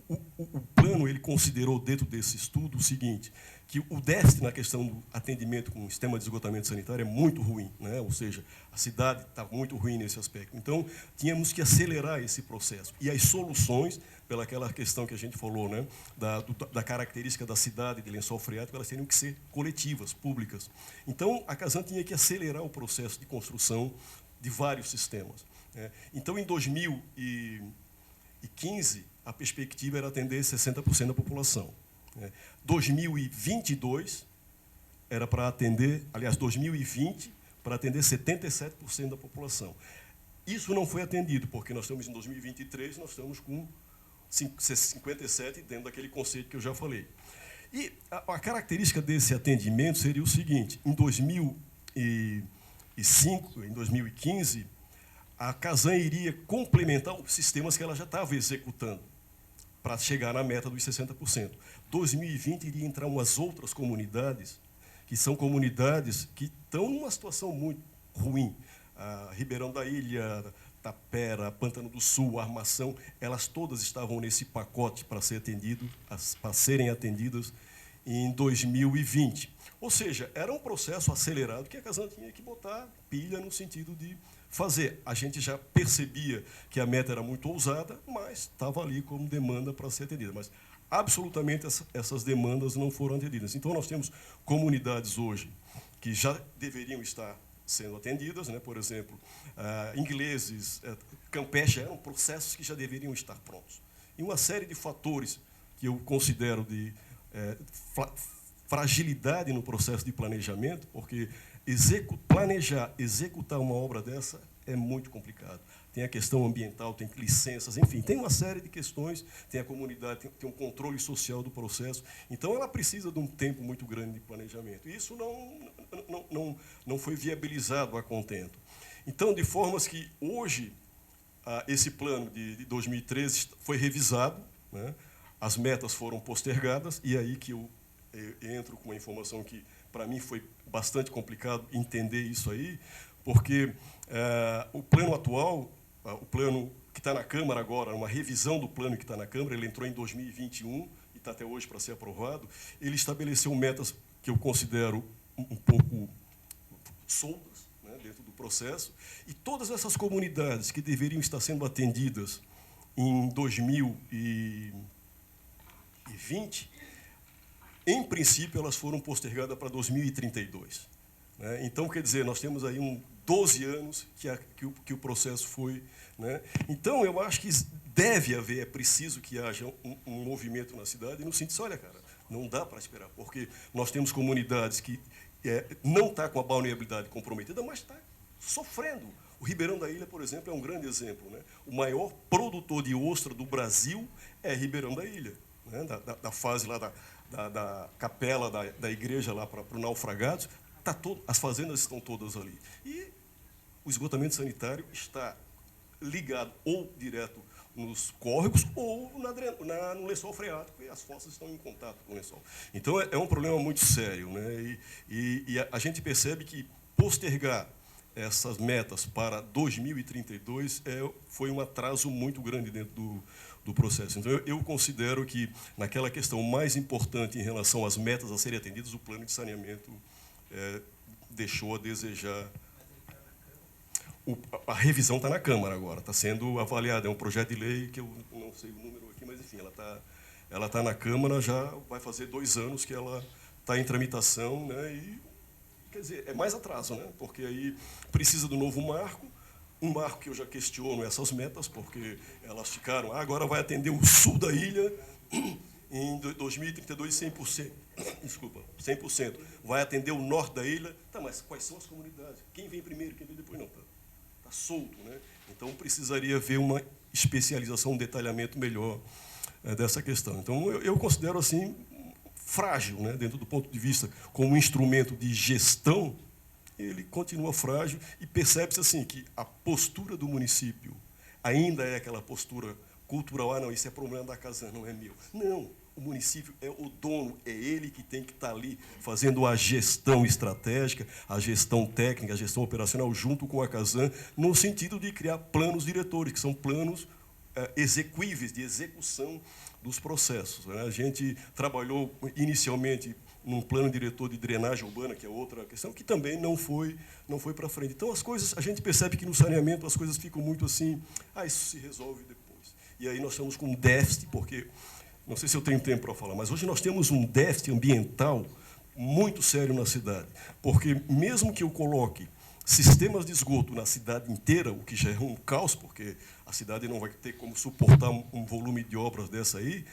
o plano ele considerou dentro desse estudo o seguinte, que o déficit na questão do atendimento com o sistema de esgotamento sanitário é muito ruim, né? Ou seja, a cidade está muito ruim nesse aspecto. Então, tínhamos que acelerar esse processo. E as soluções, pelaquela questão que a gente falou, né, da característica da cidade de lençol freático, elas teriam que ser coletivas, públicas. Então, a Casan tinha que acelerar o processo de construção de vários sistemas, né? Então, em 2015, a perspectiva era atender 60% da população. 2022 era para atender, aliás, 2020 para atender 77% da população. Isso não foi atendido, porque nós estamos em 2023, nós estamos com 57 dentro daquele conceito que eu já falei. E a característica desse atendimento seria o seguinte: em 2005, em 2015, a Casan iria complementar os sistemas que ela já estava executando para chegar na meta dos 60%. 2020 iria entrar umas outras comunidades, que são comunidades que estão numa situação muito ruim. Ribeirão da Ilha, Tapera, Pântano do Sul, Armação, elas todas estavam nesse pacote para serem atendidas em 2020. Ou seja, era um processo acelerado que a Casan tinha que botar pilha no sentido de fazer. A gente já percebia que a meta era muito ousada, mas estava ali como demanda para ser atendida. Mas absolutamente essas demandas não foram atendidas. Então, nós temos comunidades hoje que já deveriam estar sendo atendidas, né? Por exemplo, ingleses, Campeche, eram processos que já deveriam estar prontos. E uma série de fatores que eu considero de fragilidade no processo de planejamento, porque executar uma obra dessa é muito complicado. Tem a questão ambiental, tem licenças, enfim, tem uma série de questões, tem a comunidade, tem um controle social do processo. Então, ela precisa de um tempo muito grande de planejamento. E isso não foi viabilizado a contento. Então, de formas que hoje, esse plano de 2013 foi revisado, né? As metas foram postergadas, e aí que eu entro com uma informação que, para mim, foi bastante complicado entender isso aí, porque o plano atual, o plano que está na Câmara agora, uma revisão do plano que está na Câmara, ele entrou em 2021 e está até hoje para ser aprovado, ele estabeleceu metas que eu considero um pouco soltas, né, dentro do processo, e todas essas comunidades que deveriam estar sendo atendidas em 2020, em princípio, elas foram postergadas para 2032. Né? Então, quer dizer, nós temos aí 12 anos que o processo foi... Né? Então, eu acho que deve haver, é preciso que haja um movimento na cidade, no sentido de, olha, cara, não dá para esperar, porque nós temos comunidades que não estão com a balneabilidade comprometida, mas está sofrendo. O Ribeirão da Ilha, por exemplo, é um grande exemplo, né? O maior produtor de ostra do Brasil é Ribeirão da Ilha, né? Da fase lá da capela da igreja lá para o Naufragados, as fazendas estão todas ali. E o esgotamento sanitário está ligado ou direto nos córregos ou no lençol freático, e as fossas estão em contato com o lençol. Então, é um problema muito sério, né? E a gente percebe que postergar essas metas para 2032 foi um atraso muito grande dentro do processo. Então, eu considero que, naquela questão mais importante em relação às metas a serem atendidas, o plano de saneamento deixou a desejar. A revisão está na Câmara agora, está sendo avaliada. É um projeto de lei que eu não sei o número aqui, mas, enfim, ela tá na Câmara, já vai fazer 2 anos que ela está em tramitação, né? E, quer dizer, é mais atraso, né? Porque aí precisa do novo marco, um marco que eu já questiono essas metas, porque elas ficaram, agora vai atender o sul da ilha em 2032 100%. Desculpa, 100%. Vai atender o norte da ilha. Tá, mas quais são as comunidades? Quem vem primeiro, quem vem depois? Não, tá solto, né? Então precisaria haver uma especialização, um detalhamento melhor dessa questão. Então eu considero assim frágil, né? Dentro do ponto de vista como instrumento de gestão, ele continua frágil e percebe-se assim que a postura do município ainda é aquela postura cultural, não, isso é problema da Casan, não é meu. Não, o município é o dono, é ele que tem que estar ali fazendo a gestão estratégica, a gestão técnica, a gestão operacional junto com a Casan, no sentido de criar planos diretores, que são planos execuíveis, de execução dos processos, né? A gente trabalhou inicialmente num plano diretor de drenagem urbana, que é outra questão, que também não foi para frente. Então, as coisas, a gente percebe que no saneamento as coisas ficam muito assim, isso se resolve depois. E aí nós estamos com um déficit, porque, não sei se eu tenho tempo para falar, mas hoje nós temos um déficit ambiental muito sério na cidade, porque mesmo que eu coloque sistemas de esgoto na cidade inteira, o que já é um caos, porque a cidade não vai ter como suportar um volume de obras dessa aí,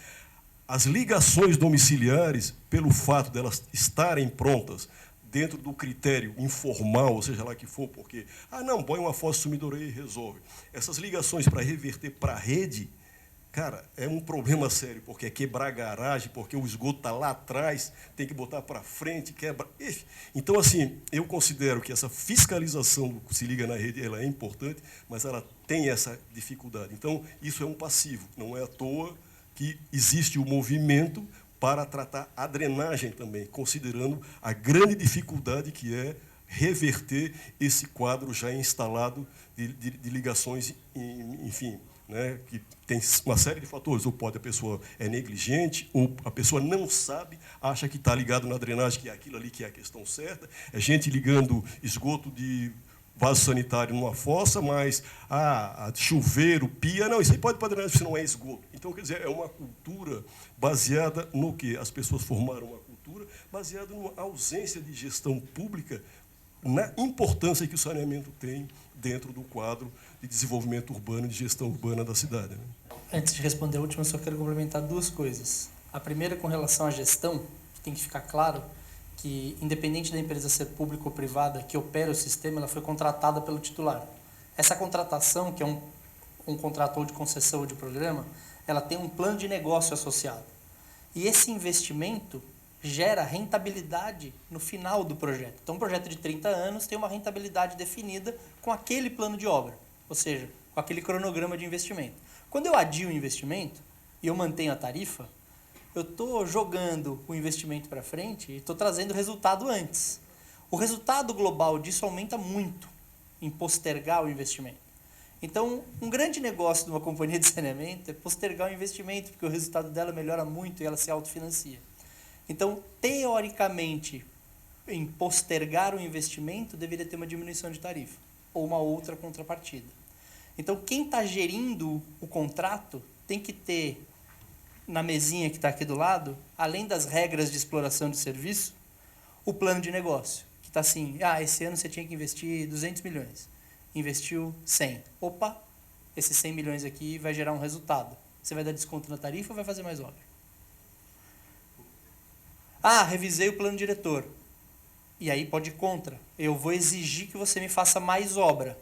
as ligações domiciliares, pelo fato delas estarem prontas dentro do critério informal, ou seja lá que for, porque, não, põe uma fossa sumidoria e resolve. Essas ligações para reverter para a rede, cara, é um problema sério, porque é quebrar garagem, porque o esgoto está lá atrás, tem que botar para frente, quebra. Então, assim, eu considero que essa fiscalização do que se liga na rede ela é importante, mas ela tem essa dificuldade. Então, isso é um passivo, não é à toa que existe o movimento para tratar a drenagem também, considerando a grande dificuldade que é reverter esse quadro já instalado de ligações, enfim, né, que tem uma série de fatores. Ou pode a pessoa é negligente, ou a pessoa não sabe, acha que está ligado na drenagem, que é aquilo ali que é a questão certa. É gente ligando esgoto de vaso sanitário numa fossa, mas chuveiro, pia, não, isso aí pode para drenagem, isso não é esgoto. Então, quer dizer, é uma cultura baseada no quê? As pessoas formaram uma cultura baseada numa ausência de gestão pública, na importância que o saneamento tem dentro do quadro de desenvolvimento urbano e de gestão urbana da cidade, né? Antes de responder a última, eu só quero complementar 2 coisas. A primeira, com relação à gestão, tem que ficar claro que, independente da empresa ser pública ou privada, que opera o sistema, ela foi contratada pelo titular. Essa contratação, que é um contrato ou de concessão ou de programa, ela tem um plano de negócio associado. E esse investimento gera rentabilidade no final do projeto. Então, um projeto de 30 anos tem uma rentabilidade definida com aquele plano de obra, ou seja, com aquele cronograma de investimento. Quando eu adio o investimento e eu mantenho a tarifa, eu estou jogando o investimento para frente e estou trazendo resultado antes. O resultado global disso aumenta muito em postergar o investimento. Então, um grande negócio de uma companhia de saneamento é postergar o investimento, porque o resultado dela melhora muito e ela se autofinancia. Então, teoricamente, em postergar o investimento, deveria ter uma diminuição de tarifa ou uma outra contrapartida. Então, quem está gerindo o contrato tem que ter, na mesinha que está aqui do lado, além das regras de exploração de serviço, o plano de negócio, que está assim, esse ano você tinha que investir 200 milhões, investiu 100. Opa, esses 100 milhões aqui vai gerar um resultado. Você vai dar desconto na tarifa ou vai fazer mais obra? Revisei o plano diretor. E aí pode ir contra. Eu vou exigir que você me faça mais obra.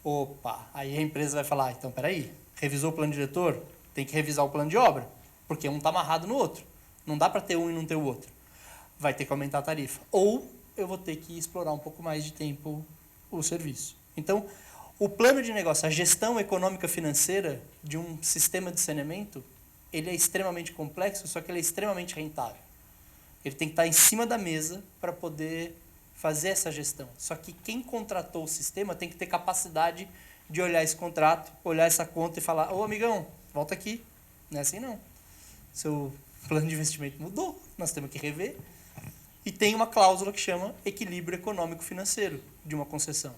Opa, aí a empresa vai falar, então peraí, revisou o plano diretor? Tem que revisar o plano de obra, porque um está amarrado no outro. Não dá para ter um e não ter o outro. Vai ter que aumentar a tarifa. Ou eu vou ter que explorar um pouco mais de tempo o serviço. Então, O plano de negócio, a gestão econômica financeira de um sistema de saneamento, ele é extremamente complexo, só que ele é extremamente rentável. Ele tem que estar em cima da mesa para poder fazer essa gestão. Só que quem contratou o sistema tem que ter capacidade de olhar esse contrato, olhar essa conta e falar: ô amigão, volta aqui. Não é assim não. Seu plano de investimento mudou, nós temos que rever. E tem uma cláusula que chama equilíbrio econômico-financeiro de uma concessão.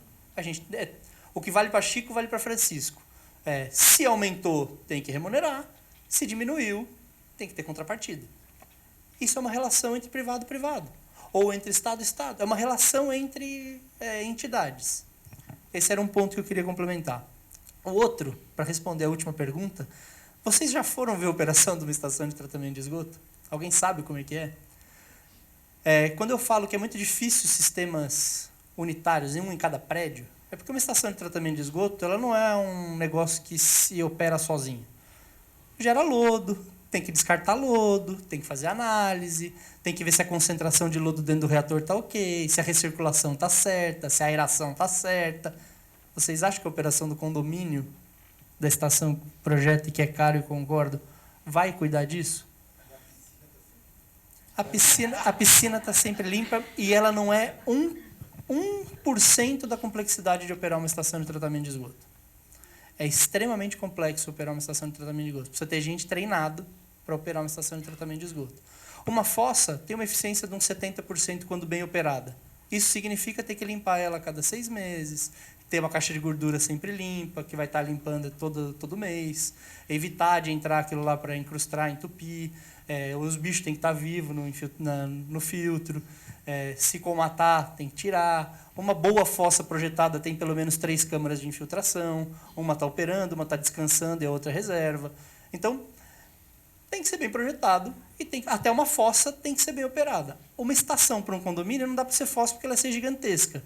O que vale para Chico, vale para Francisco. Se aumentou, tem que remunerar. Se diminuiu, tem que ter contrapartida. Isso é uma relação entre privado e privado. Ou entre Estado e Estado. É uma relação entre entidades. Esse era um ponto que eu queria complementar. O outro, para responder a última pergunta, vocês já foram ver a operação de uma estação de tratamento de esgoto? Alguém sabe como é que é? Quando eu falo que é muito difícil sistemas unitários, um em cada prédio, é porque uma estação de tratamento de esgoto ela não é um negócio que se opera sozinho. Gera lodo, tem que descartar lodo, tem que fazer análise, tem que ver se a concentração de lodo dentro do reator está ok, se a recirculação está certa, se a aeração está certa. Vocês acham que a operação do condomínio da estação projeto e que é caro e concordo, vai cuidar disso? A piscina está sempre limpa e ela não é 1% da complexidade de operar uma estação de tratamento de esgoto. É extremamente complexo operar uma estação de tratamento de esgoto. Precisa ter gente treinado para operar uma estação de tratamento de esgoto. Uma fossa tem uma eficiência de uns 70% quando bem operada. Isso significa ter que limpar ela a cada 6 meses, ter uma caixa de gordura sempre limpa, que vai estar limpando todo mês, evitar de entrar aquilo lá para incrustar, entupir, os bichos têm que estar vivos no filtro, se comatar, tem que tirar. Uma boa fossa projetada tem pelo menos 3 câmaras de infiltração, uma está operando, uma está descansando e a outra reserva. Então, tem que ser bem projetado e até uma fossa tem que ser bem operada. Uma estação para um condomínio não dá para ser fossa porque ela vai ser gigantesca.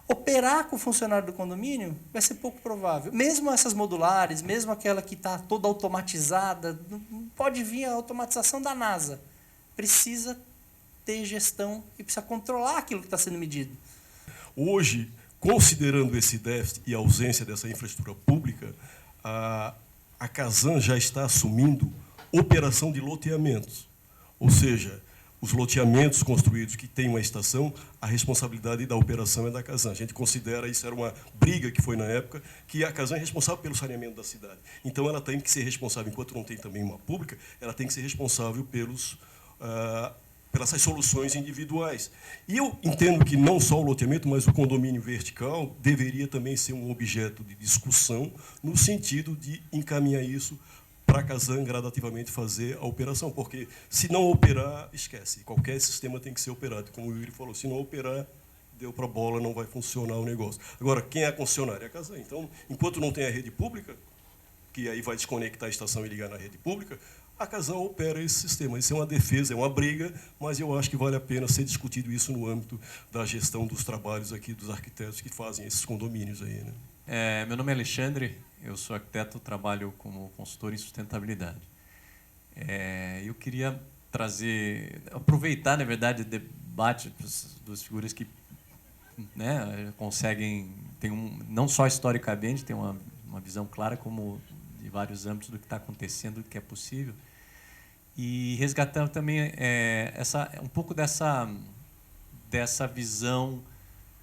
Operar com o funcionário do condomínio vai ser pouco provável. Mesmo essas modulares, mesmo aquela que está toda automatizada, pode vir a automatização da NASA. Precisa ter gestão e precisa controlar aquilo que está sendo medido. Hoje, considerando esse déficit e a ausência dessa infraestrutura pública, a Casan já está assumindo operação de loteamentos. Ou seja, os loteamentos construídos que têm uma estação, a responsabilidade da operação é da Casan. A gente considera, isso era uma briga que foi na época, que a Casan é responsável pelo saneamento da cidade. Então, ela tem que ser responsável, enquanto não tem também uma pública, ela tem que ser responsável pelas soluções individuais. E eu entendo que não só o loteamento, mas o condomínio vertical deveria também ser um objeto de discussão, no sentido de encaminhar isso para a Casan gradativamente fazer a operação, porque se não operar, esquece. Qualquer sistema tem que ser operado. Como o Yuri falou, se não operar, deu para a bola, não vai funcionar o negócio. Agora, quem é a concessionária? É a Casan. Então, enquanto não tem a rede pública, que aí vai desconectar a estação e ligar na rede pública, a Casan opera esse sistema. Isso é uma defesa, é uma briga, mas eu acho que vale a pena ser discutido isso no âmbito da gestão dos trabalhos aqui dos arquitetos que fazem esses condomínios aí, né? Meu nome é Alexandre, eu sou arquiteto, trabalho como consultor em sustentabilidade. Eu queria aproveitar, na verdade, o debate das duas figuras que conseguem, não só historicamente, tem uma visão clara como de vários âmbitos do que está acontecendo, do que é possível, e resgatando também um pouco dessa visão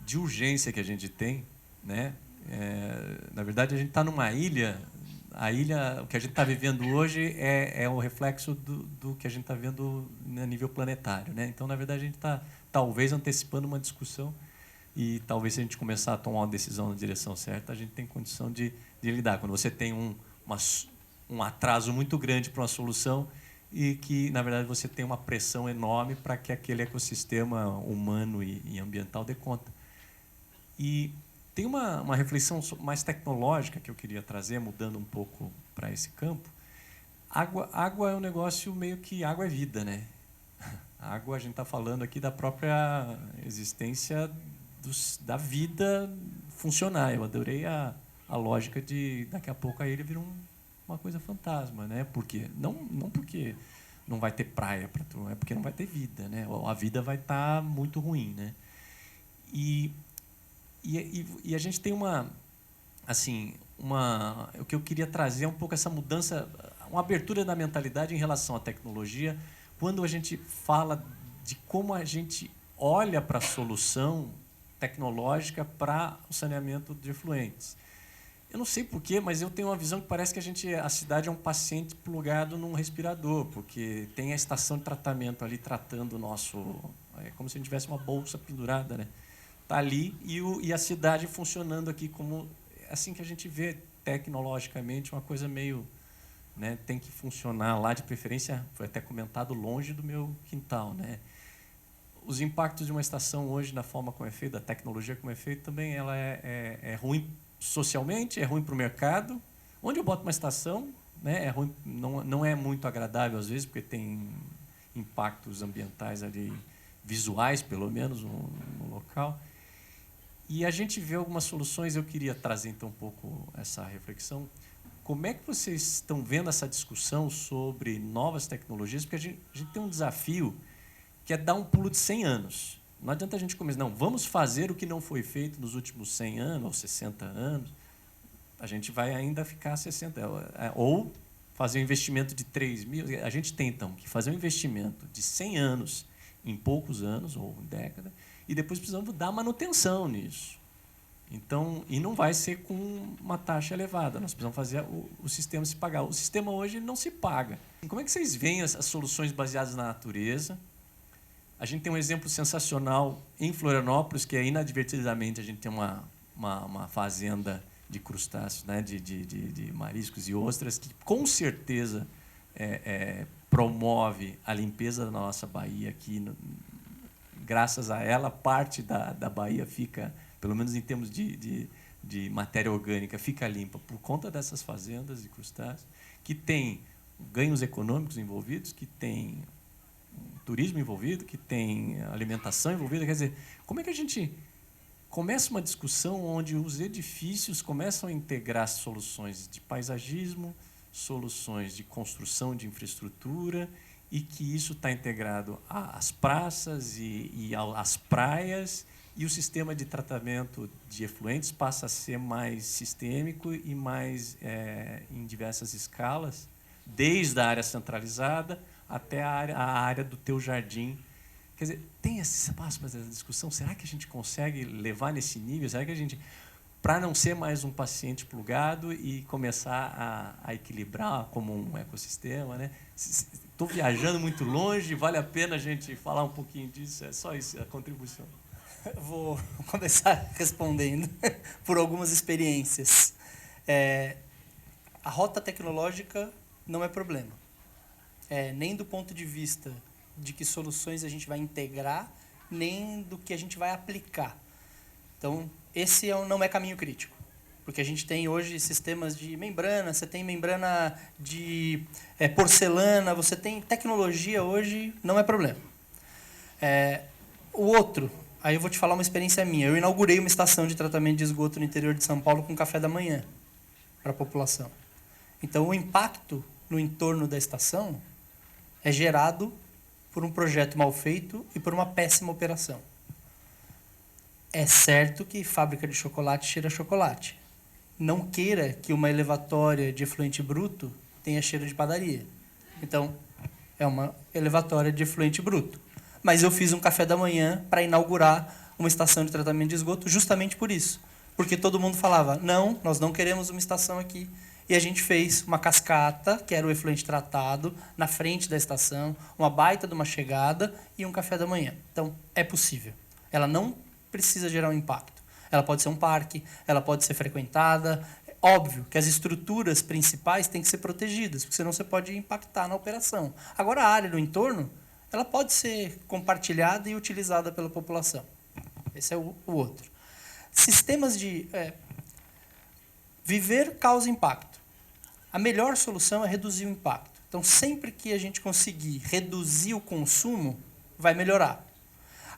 de urgência que a gente tem, né? Na verdade, a gente está numa ilha. A ilha, o que a gente está vivendo hoje é o reflexo do que a gente está vendo a nível planetário, né? Então, na verdade, a gente está talvez antecipando uma discussão e talvez se a gente começar a tomar uma decisão na direção certa, a gente tem condição de lidar. Quando você tem um atraso muito grande para uma solução e que, na verdade, você tem uma pressão enorme para que aquele ecossistema humano e ambiental dê conta. E tem uma reflexão mais tecnológica que eu queria trazer, mudando um pouco para esse campo. Água é um negócio meio que água é vida, né? Água, a gente está falando aqui da própria existência da vida funcionar. Eu adorei a lógica de daqui a pouco a ilha vira uma coisa fantasma, né? Por quê? Não porque não vai ter praia para tu, é porque não vai ter vida, né? A vida vai estar muito ruim, né? E a gente tem assim, o que eu queria trazer é um pouco essa mudança, uma abertura da mentalidade em relação à tecnologia, quando a gente fala de como a gente olha para a solução tecnológica para o saneamento de efluentes. Eu não sei porquê, mas eu tenho uma visão que parece que a cidade é um paciente plugado num respirador, porque tem a estação de tratamento ali tratando o nosso... É como se a gente tivesse uma bolsa pendurada, né? Está ali e a cidade funcionando aqui como... Assim que a gente vê tecnologicamente, uma coisa meio... Né, tem que funcionar lá, de preferência, foi até comentado, longe do meu quintal, né? Os impactos de uma estação hoje, na forma como é feita, da tecnologia como é feita, também ela é ruim socialmente, é ruim para o mercado. Onde eu boto uma estação, né, é ruim, não é muito agradável às vezes, porque tem impactos ambientais ali, visuais pelo menos, no local. E a gente vê algumas soluções, eu queria trazer então um pouco essa reflexão. Como é que vocês estão vendo essa discussão sobre novas tecnologias? Porque a gente tem um desafio que é dar um pulo de 100 anos. Não adianta a gente começar, não, vamos fazer o que não foi feito nos últimos 100 anos ou 60 anos. A gente vai ainda ficar 60. Ou fazer um investimento de 3 mil. A gente tem, então, que fazer um investimento de 100 anos em poucos anos, ou em década, e depois precisamos dar manutenção nisso. Então, e não vai ser com uma taxa elevada. Nós precisamos fazer o sistema se pagar. O sistema hoje não se paga. Como é que vocês veem as soluções baseadas na natureza? A gente tem um exemplo sensacional em Florianópolis, que é inadvertidamente a gente tem uma fazenda de crustáceos, né, de mariscos e ostras, que com certeza promove a limpeza da nossa baía aqui. Graças a ela, parte da baía fica, pelo menos em termos de matéria orgânica, fica limpa por conta dessas fazendas de crustáceos, que tem ganhos econômicos envolvidos, que tem turismo envolvido, que tem alimentação envolvida. Quer dizer, como é que a gente começa uma discussão onde os edifícios começam a integrar soluções de paisagismo, soluções de construção de infraestrutura, e que isso está integrado às praças e às praias, e o sistema de tratamento de efluentes passa a ser mais sistêmico e mais em diversas escalas, desde a área centralizada até a área do teu jardim. Quer dizer, tem esse espaço para essa discussão? Será que a gente consegue levar nesse nível? Será que a gente, para não ser mais um paciente plugado e começar a equilibrar como um ecossistema, né? Estou viajando muito longe, vale a pena a gente falar um pouquinho disso? É só isso, a contribuição. Vou começar respondendo por algumas experiências. A rota tecnológica não é problema. Nem do ponto de vista de que soluções a gente vai integrar, nem do que a gente vai aplicar. Então, esse não é caminho crítico. Porque a gente tem hoje sistemas de membrana, você tem membrana de porcelana, você tem tecnologia hoje, não é problema. O outro, aí eu vou te falar uma experiência minha. Eu inaugurei uma estação de tratamento de esgoto no interior de São Paulo com café da manhã para a população. Então, o impacto no entorno da estação é gerado por um projeto mal feito e por uma péssima operação. É certo que fábrica de chocolate cheira a chocolate. Não queira que uma elevatória de efluente bruto tenha cheiro de padaria. Então, é uma elevatória de efluente bruto. Mas eu fiz um café da manhã para inaugurar uma estação de tratamento de esgoto justamente por isso. Porque todo mundo falava, não, nós não queremos uma estação aqui. E a gente fez uma cascata, que era o efluente tratado, na frente da estação, uma baita de uma chegada e um café da manhã. Então, é possível. Ela não precisa gerar um impacto. Ela pode ser um parque, ela pode ser frequentada. É óbvio que as estruturas principais têm que ser protegidas, porque senão você pode impactar na operação. Agora, a área no entorno, ela pode ser compartilhada e utilizada pela população. Esse é o outro. Sistemas de... Viver causa impacto. A melhor solução é reduzir o impacto. Então, sempre que a gente conseguir reduzir o consumo, vai melhorar.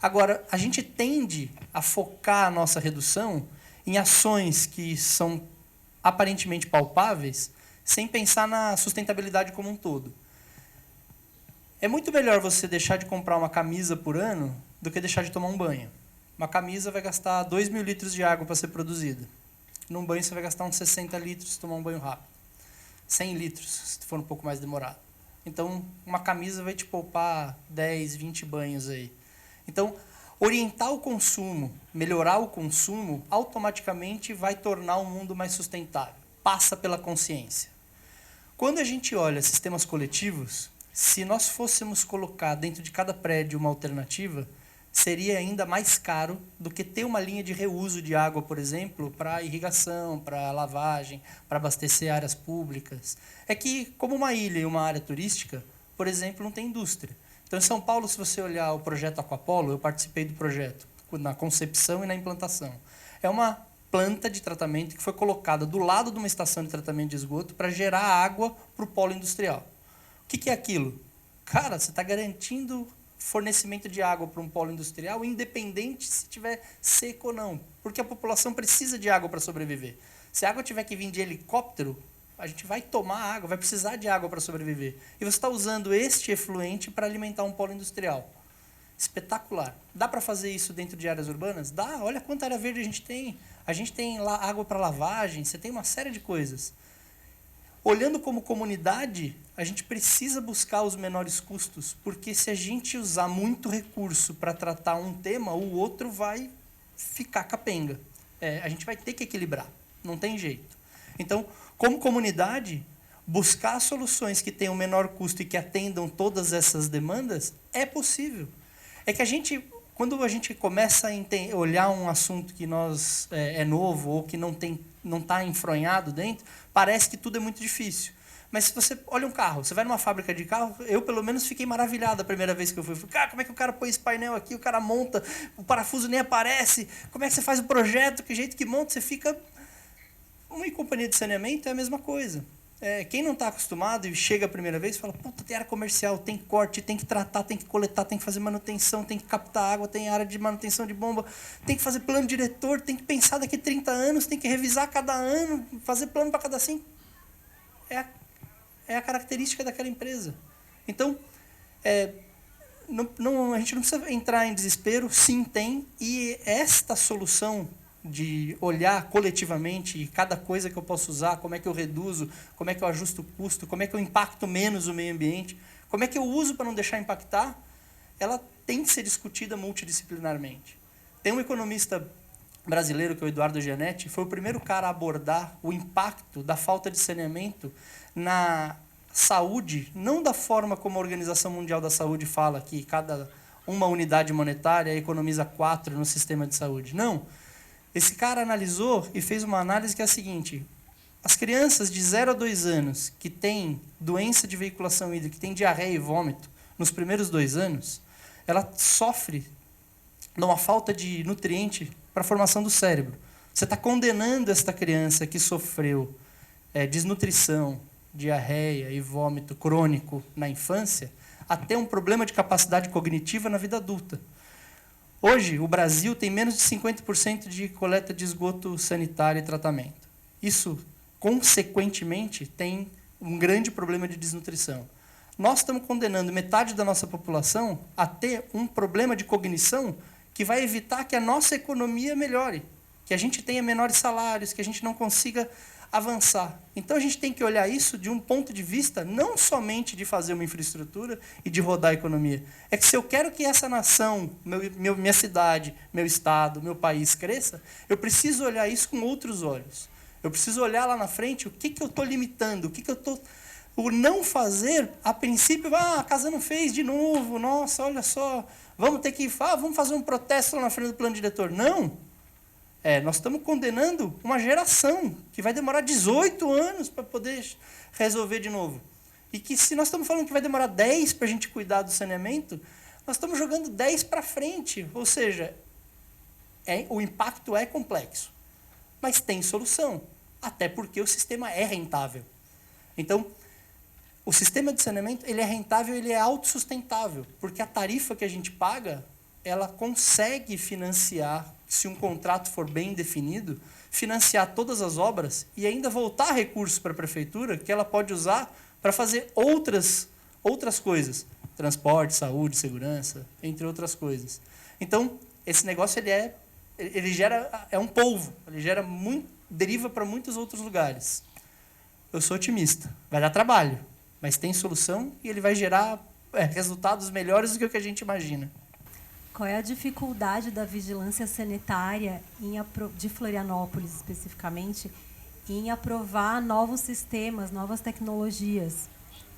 Agora, a gente tende a focar a nossa redução em ações que são aparentemente palpáveis, sem pensar na sustentabilidade como um todo. É muito melhor você deixar de comprar uma camisa por ano do que deixar de tomar um banho. Uma camisa vai gastar 2.000 litros de água para ser produzida. Num banho você vai gastar uns 60 litros se tomar um banho rápido. 100 litros se for um pouco mais demorado. Então, uma camisa vai te poupar 10, 20 banhos aí. Então, orientar o consumo, melhorar o consumo, automaticamente vai tornar o mundo mais sustentável. Passa pela consciência. Quando a gente olha sistemas coletivos, se nós fôssemos colocar dentro de cada prédio uma alternativa, seria ainda mais caro do que ter uma linha de reuso de água, por exemplo, para irrigação, para lavagem, para abastecer áreas públicas. É que, como uma ilha e uma área turística, por exemplo, não tem indústria. Então, em São Paulo, se você olhar o projeto Aquapolo, eu participei do projeto, na concepção e na implantação. É uma planta de tratamento que foi colocada do lado de uma estação de tratamento de esgoto para gerar água para o polo industrial. O que é aquilo? Cara, você está garantindo fornecimento de água para um polo industrial, independente se tiver seco ou não, porque a população precisa de água para sobreviver. Se a água tiver que vir de helicóptero, a gente vai tomar água, vai precisar de água para sobreviver. E você está usando este efluente para alimentar um polo industrial. Espetacular. Dá para fazer isso dentro de áreas urbanas? Dá. Olha quanta área verde a gente tem. A gente tem lá água para lavagem, você tem uma série de coisas. Olhando como comunidade, a gente precisa buscar os menores custos, porque se a gente usar muito recurso para tratar um tema, o outro vai ficar capenga. A gente vai ter que equilibrar, não tem jeito. Então, como comunidade, buscar soluções que tenham menor custo e que atendam todas essas demandas é possível. É que quando a gente começa a olhar um assunto que é novo ou que não está enfronhado dentro, parece que tudo é muito difícil. Mas se você olha um carro, você vai numa fábrica de carro, eu pelo menos fiquei maravilhado a primeira vez que eu fui. Falei, cara, como é que o cara põe esse painel aqui, o cara monta, o parafuso nem aparece, como é que você faz o projeto, que jeito que monta, você fica... Uma companhia de saneamento é a mesma coisa. Quem não está acostumado e chega a primeira vez, fala, puta, tem área comercial, tem corte, tem que tratar, tem que coletar, tem que fazer manutenção, tem que captar água, tem área de manutenção de bomba, tem que fazer plano diretor, tem que pensar daqui a 30 anos, tem que revisar cada ano, fazer plano para cada 5. É a característica daquela empresa. Então, a gente não precisa entrar em desespero, sim tem, e esta solução de olhar coletivamente cada coisa que eu posso usar, como é que eu reduzo, como é que eu ajusto o custo, como é que eu impacto menos o meio ambiente, como é que eu uso para não deixar impactar, ela tem que ser discutida multidisciplinarmente. Tem um economista brasileiro, que é o Eduardo Gianetti, foi o primeiro cara a abordar o impacto da falta de saneamento na saúde, não da forma como a Organização Mundial da Saúde fala, que cada uma unidade monetária economiza 4 no sistema de saúde. Não. Esse cara analisou e fez uma análise que é a seguinte: as crianças de 0 a 2 anos que têm doença de veiculação hídrica, que têm diarreia e vômito, nos primeiros 2 anos, ela sofre de uma falta de nutriente para a formação do cérebro. Você está condenando esta criança que sofreu desnutrição, diarreia e vômito crônico na infância a ter um problema de capacidade cognitiva na vida adulta. Hoje, o Brasil tem menos de 50% de coleta de esgoto sanitário e tratamento. Isso, consequentemente, tem um grande problema de desnutrição. Nós estamos condenando metade da nossa população a ter um problema de cognição que vai evitar que a nossa economia melhore, que a gente tenha menores salários, que a gente não consiga avançar. Então, a gente tem que olhar isso de um ponto de vista não somente de fazer uma infraestrutura e de rodar a economia. É que se eu quero que essa nação, minha cidade, meu estado, meu país cresça, eu preciso olhar isso com outros olhos. Eu preciso olhar lá na frente o que eu estou limitando, o que eu estou... O não fazer, a princípio, a casa não fez de novo, nossa, olha só, vamos ter que... vamos fazer um protesto lá na frente do plano diretor. Não! Nós estamos condenando uma geração que vai demorar 18 anos para poder resolver de novo. E que se nós estamos falando que vai demorar 10 para a gente cuidar do saneamento, nós estamos jogando 10 para frente. Ou seja, o impacto é complexo. Mas tem solução. Até porque o sistema é rentável. Então, o sistema de saneamento ele é rentável, ele é autossustentável. Porque a tarifa que a gente paga, ela consegue financiar, se um contrato for bem definido, financiar todas as obras e ainda voltar recursos para a prefeitura que ela pode usar para fazer outras coisas. Transporte, saúde, segurança, entre outras coisas. Então, esse negócio ele gera um polvo, ele gera deriva para muitos outros lugares. Eu sou otimista. Vai dar trabalho, mas tem solução e ele vai gerar resultados melhores do que o que a gente imagina. Qual é a dificuldade da vigilância sanitária de Florianópolis, especificamente, em aprovar novos sistemas, novas tecnologias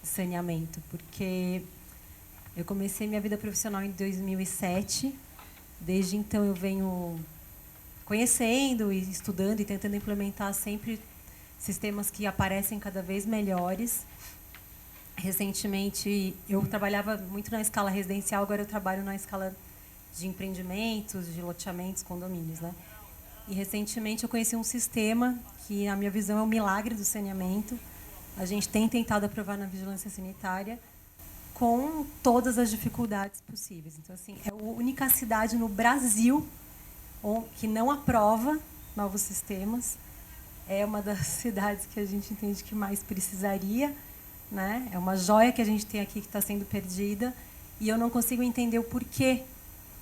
de saneamento? Porque eu comecei minha vida profissional em 2007. Desde então, eu venho conhecendo e estudando e tentando implementar sempre sistemas que aparecem cada vez melhores. Recentemente, eu trabalhava muito na escala residencial, agora eu trabalho na escala de empreendimentos, de loteamentos, condomínios, né? E, recentemente, eu conheci um sistema que, na minha visão, é um milagre do saneamento. A gente tem tentado aprovar na vigilância sanitária com todas as dificuldades possíveis. Então, assim, é a única cidade no Brasil que não aprova novos sistemas. É uma das cidades que a gente entende que mais precisaria, né? É uma joia que a gente tem aqui que está sendo perdida e eu não consigo entender o porquê.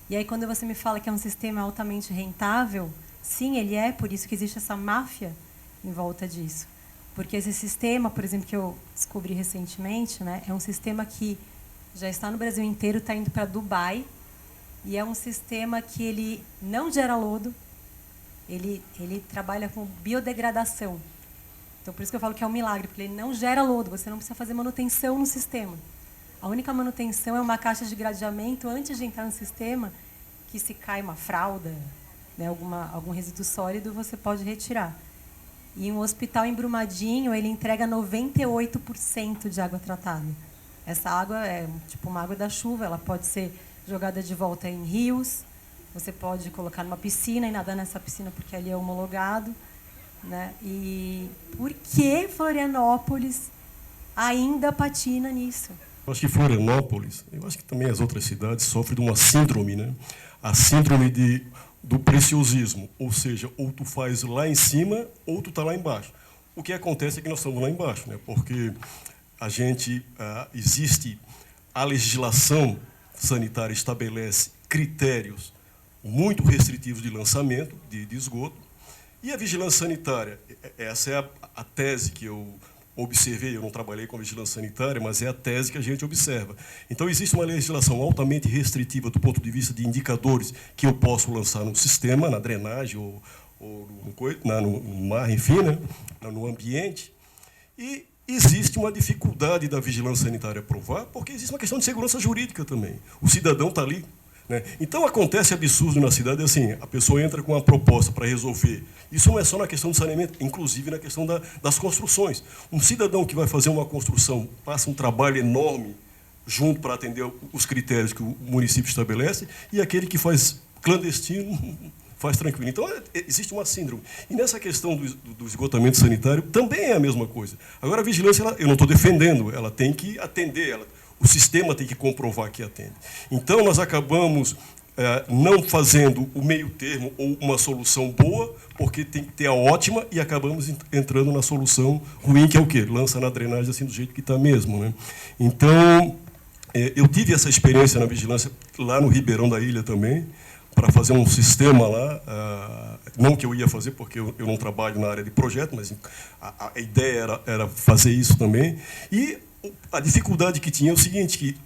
E aí, quando você me fala que é um sistema altamente rentável, sim, ele é, por isso que existe essa máfia em volta disso. Porque esse sistema, por exemplo, que eu descobri recentemente, né, é um sistema que já está no Brasil inteiro, está indo para Dubai, e é um sistema que ele não gera lodo, ele trabalha com biodegradação. Então, por isso que eu falo que é um milagre, porque ele não gera lodo, você não precisa fazer manutenção no sistema. A única manutenção é uma caixa de gradeamento antes de entrar no sistema, que se cai uma fralda, né, algum resíduo sólido, você pode retirar. E um hospital em Brumadinho, ele entrega 98% de água tratada. Essa água é tipo uma água da chuva, ela pode ser jogada de volta em rios, você pode colocar numa piscina e nadar nessa piscina porque ali é homologado, né? E por que Florianópolis ainda patina nisso? Eu acho que Florianópolis, eu acho que também as outras cidades sofrem de uma síndrome, né? A síndrome do preciosismo, ou seja, ou tu faz lá em cima ou tu está lá embaixo. O que acontece é que nós estamos lá embaixo, né? Porque existe a legislação sanitária estabelece critérios muito restritivos de lançamento de esgoto e a vigilância sanitária, essa é a tese que eu observei, eu não trabalhei com vigilância sanitária, mas é a tese que a gente observa. Então, existe uma legislação altamente restritiva do ponto de vista de indicadores que eu posso lançar no sistema, na drenagem ou no mar, enfim, né, no ambiente, e existe uma dificuldade da vigilância sanitária aprovar, porque existe uma questão de segurança jurídica também. O cidadão está ali, né? Então, acontece absurdo na cidade, assim, a pessoa entra com uma proposta para resolver. Isso não é só na questão do saneamento, inclusive na questão das construções. Um cidadão que vai fazer uma construção passa um trabalho enorme junto para atender os critérios que o município estabelece, e aquele que faz clandestino faz tranquilo. Então, existe uma síndrome. E nessa questão do esgotamento sanitário, também é a mesma coisa. Agora, a vigilância, eu não estou defendendo, ela tem que atender, o sistema tem que comprovar que atende. Então, nós acabamos não fazendo o meio termo ou uma solução boa, porque tem que ter a ótima, e acabamos entrando na solução ruim, que é o quê? Lança na drenagem assim do jeito que está mesmo, né? Então, eu tive essa experiência na vigilância lá no Ribeirão da Ilha também, para fazer um sistema lá, não que eu ia fazer, porque eu não trabalho na área de projeto, mas a ideia era fazer isso também. E a dificuldade que tinha é o seguinte, que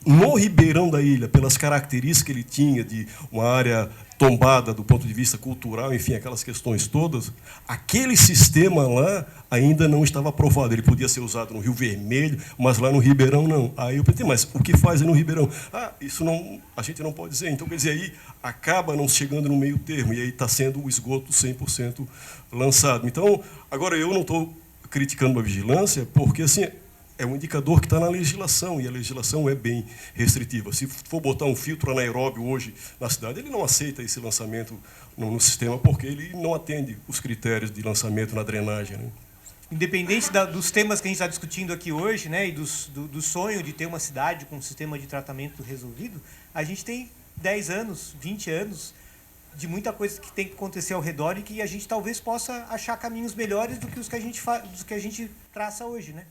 no Ribeirão da Ilha, pelas características que ele tinha de uma área tombada do ponto de vista cultural, enfim, aquelas questões todas, aquele sistema lá ainda não estava aprovado. Ele podia ser usado no Rio Vermelho, mas lá no Ribeirão não. Aí eu pensei, mas o que faz no Ribeirão? Isso não, a gente não pode dizer. Então, quer dizer, aí acaba não chegando no meio termo, e aí está sendo o esgoto 100% lançado. Então, agora eu não estou criticando a vigilância, porque, assim, é um indicador que está na legislação, e a legislação é bem restritiva. Se for botar um filtro anaeróbio hoje na cidade, ele não aceita esse lançamento no sistema, porque ele não atende os critérios de lançamento na drenagem, né? Independente dos temas que a gente está discutindo aqui hoje, né, e do sonho de ter uma cidade com um sistema de tratamento resolvido, a gente tem 10 anos, 20 anos de muita coisa que tem que acontecer ao redor e que a gente talvez possa achar caminhos melhores do que os que a gente traça hoje, né?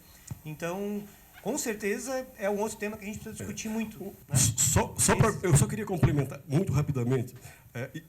Então, com certeza, é um outro tema que a gente precisa discutir muito. Né? Eu só queria complementar muito rapidamente.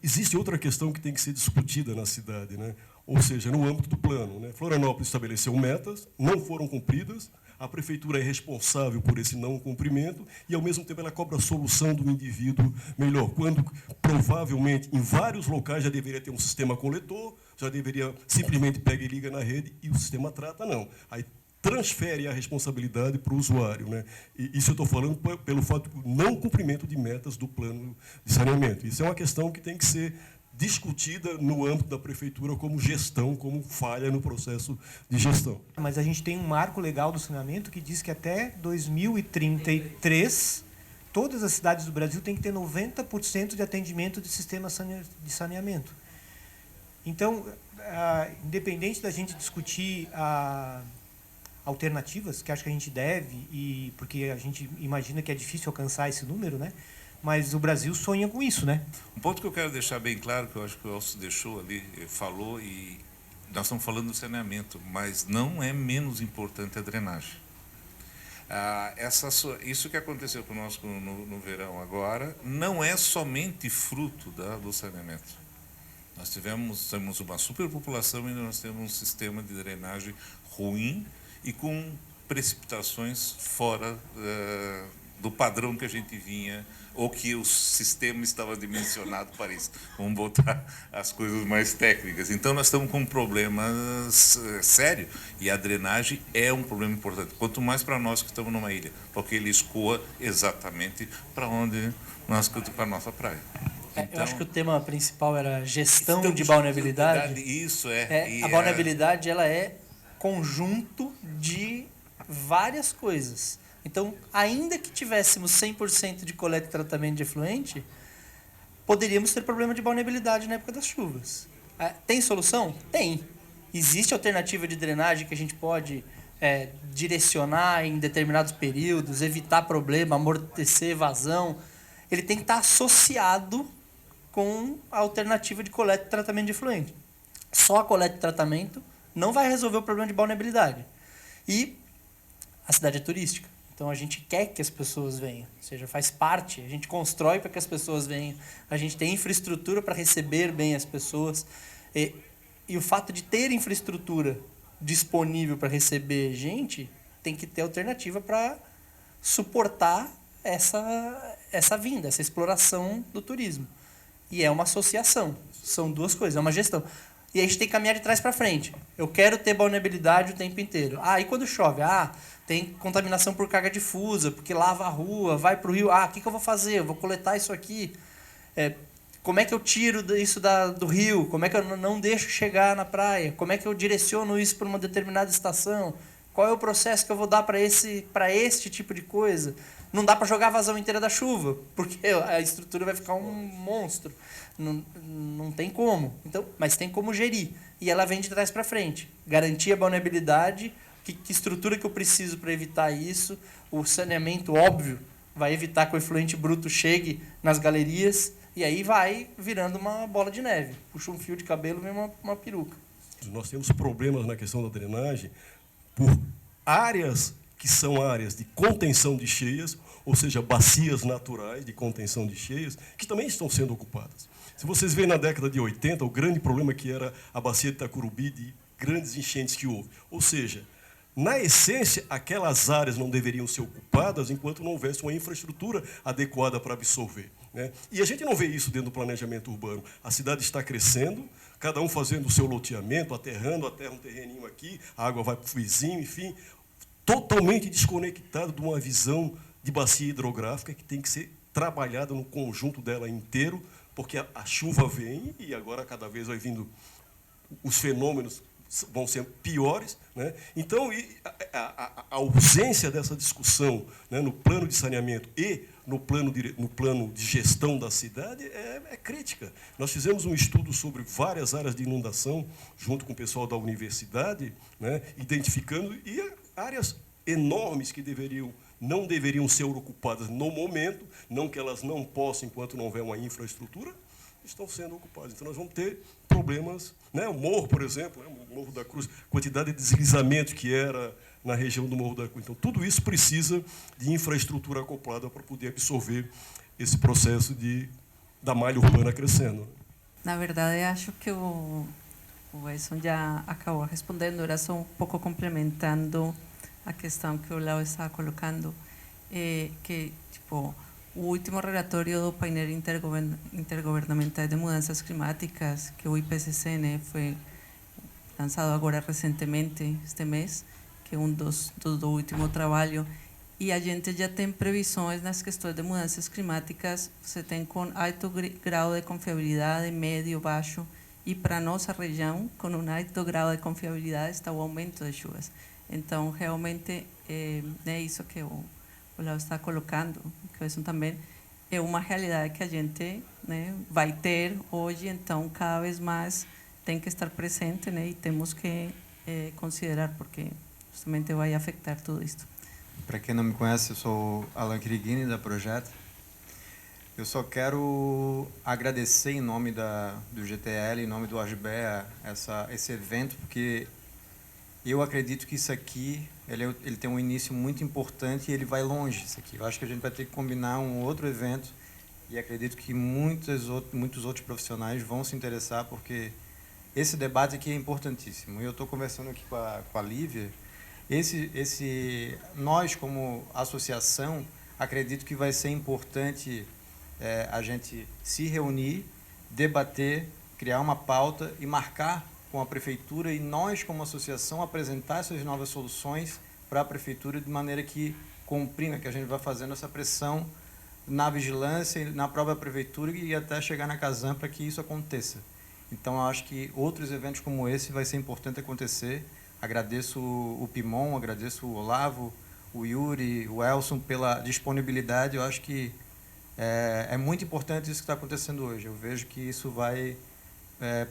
Existe outra questão que tem que ser discutida na cidade, né? ou seja, no âmbito do plano, né? Florianópolis estabeleceu metas, não foram cumpridas, a prefeitura é responsável por esse não cumprimento e, ao mesmo tempo, ela cobra a solução do indivíduo melhor, quando, provavelmente, em vários locais já deveria ter um sistema coletor, já deveria simplesmente pega e liga na rede e o sistema trata, não. Aí transfere a responsabilidade para o usuário, né? E isso eu estou falando pelo fato do não cumprimento de metas do plano de saneamento. Isso é uma questão que tem que ser discutida no âmbito da prefeitura como gestão, como falha no processo de gestão. Mas a gente tem um marco legal do saneamento que diz que até 2033 todas as cidades do Brasil têm que ter 90% de atendimento de sistema de saneamento. Então, independente da gente discutir alternativas, que acho que a gente deve, e porque a gente imagina que é difícil alcançar esse número, né? Mas o Brasil sonha com isso, né? Um ponto que eu quero deixar bem claro, que eu acho que o Elcio deixou ali, falou, e nós estamos falando do saneamento, mas não é menos importante a drenagem. Isso que aconteceu conosco no verão agora não é somente fruto do saneamento. Nós temos uma superpopulação e nós temos um sistema de drenagem ruim e com precipitações fora do padrão que a gente vinha, ou que o sistema estava dimensionado para isso. Vamos botar as coisas mais técnicas. Então, nós estamos com um problema sério, e a drenagem é um problema importante, quanto mais para nós que estamos numa ilha, porque ele escoa exatamente para para a nossa praia. Então, eu acho que o tema principal era gestão de balneabilidade. Isso a balneabilidade ela é conjunto de várias coisas. Então, ainda que tivéssemos 100% de coleta e tratamento de efluente, poderíamos ter problema de balneabilidade na época das chuvas. Tem solução? Tem. Existe alternativa de drenagem que a gente pode direcionar em determinados períodos, evitar problema, amortecer evasão. Ele tem que estar associado com a alternativa de coleta e tratamento de efluente. Só a coleta e tratamento não vai resolver o problema de balneabilidade. E a cidade é turística. Então, a gente quer que as pessoas venham, ou seja, faz parte, a gente constrói para que as pessoas venham, a gente tem infraestrutura para receber bem as pessoas, e o fato de ter infraestrutura disponível para receber gente, tem que ter alternativa para suportar essa vinda, essa exploração do turismo. E é uma associação, são duas coisas, é uma gestão. E a gente tem que caminhar de trás para frente. Eu quero ter balneabilidade o tempo inteiro. E quando chove? Tem contaminação por carga difusa, porque lava a rua, vai para o rio. O que eu vou fazer? Eu vou coletar isso aqui. Como é que eu tiro isso do rio? Como é que eu não deixo chegar na praia? Como é que eu direciono isso para uma determinada estação? Qual é o processo que eu vou dar para este tipo de coisa? Não dá para jogar a vazão inteira da chuva, porque a estrutura vai ficar um monstro. Não tem como. Então, mas tem como gerir. E ela vem de trás para frente. Garantir a balneabilidade, que estrutura que eu preciso para evitar isso. O saneamento, óbvio, vai evitar que o efluente bruto chegue nas galerias, e aí vai virando uma bola de neve. Puxa um fio de cabelo, vem uma peruca. Nós temos problemas na questão da drenagem por áreas que são áreas de contenção de cheias, ou seja, bacias naturais de contenção de cheias, que também estão sendo ocupadas. Se vocês verem na década de 80, o grande problema que era a bacia de Itacurubi, de grandes enchentes que houve. Ou seja, na essência, aquelas áreas não deveriam ser ocupadas enquanto não houvesse uma infraestrutura adequada para absorver, né? E a gente não vê isso dentro do planejamento urbano. A cidade está crescendo, cada um fazendo o seu loteamento, aterrando, aterra um terreninho aqui, a água vai para o vizinho, enfim, totalmente desconectado de uma visão de bacia hidrográfica que tem que ser trabalhada no conjunto dela inteiro, porque a chuva vem e agora cada vez vai vindo, os fenômenos vão ser piores, né? Então, a ausência dessa discussão, né, no plano de saneamento e no plano de gestão da cidade é crítica. Nós fizemos um estudo sobre várias áreas de inundação, junto com o pessoal da universidade, né, identificando áreas enormes que não deveriam ser ocupadas no momento, não que elas não possam enquanto não houver uma infraestrutura, estão sendo ocupadas. Então, nós vamos ter problemas, né? O morro, por exemplo, né? O Morro da Cruz, quantidade de deslizamento que era na região do Morro da Cruz. Então, tudo isso precisa de infraestrutura acoplada para poder absorver esse processo da malha urbana crescendo. Na verdade, eu acho que o o Edson já acabou respondendo, era só um pouco complementando a questão que o Léo estava colocando, que, tipo, o último relatório do painel intergovernamental de mudanças climáticas, que o IPCC, né, foi lançado agora recentemente, este mês, que é do último trabalho, e a gente já tem previsões nas questões de mudanças climáticas, você tem com alto grau de confiabilidade, médio, baixo, e para a nossa região, com um alto grau de confiabilidade, está o aumento das chuvas. Então, realmente, é isso que o Léo está colocando, que isso também é uma realidade que a gente, né, vai ter hoje, então, cada vez mais tem que estar presente, né, e temos que considerar, porque justamente vai afetar tudo isso. Para quem não me conhece, eu sou Alan Kiriguini, da Projeto. Eu só quero agradecer em nome do GTL, em nome do AGBEA, esse evento, porque eu acredito que isso aqui ele tem um início muito importante e ele vai longe. Isso aqui. Eu acho que a gente vai ter que combinar um outro evento e acredito que muitos outros profissionais vão se interessar, porque esse debate aqui é importantíssimo. Eu estou conversando aqui com a Lívia. Nós, como associação, acredito que vai ser importante a gente se reunir, debater, criar uma pauta e marcar com a prefeitura e nós, como associação, apresentar essas novas soluções para a prefeitura de maneira que comprima, que a gente vai fazendo essa pressão na vigilância, na própria prefeitura e até chegar na Casan para que isso aconteça. Então, eu acho que outros eventos como esse vai ser importante acontecer. Agradeço o Pimon, agradeço o Olavo, o Yuri, o Elson pela disponibilidade. Eu acho que é muito importante isso que está acontecendo hoje. Eu vejo que isso vai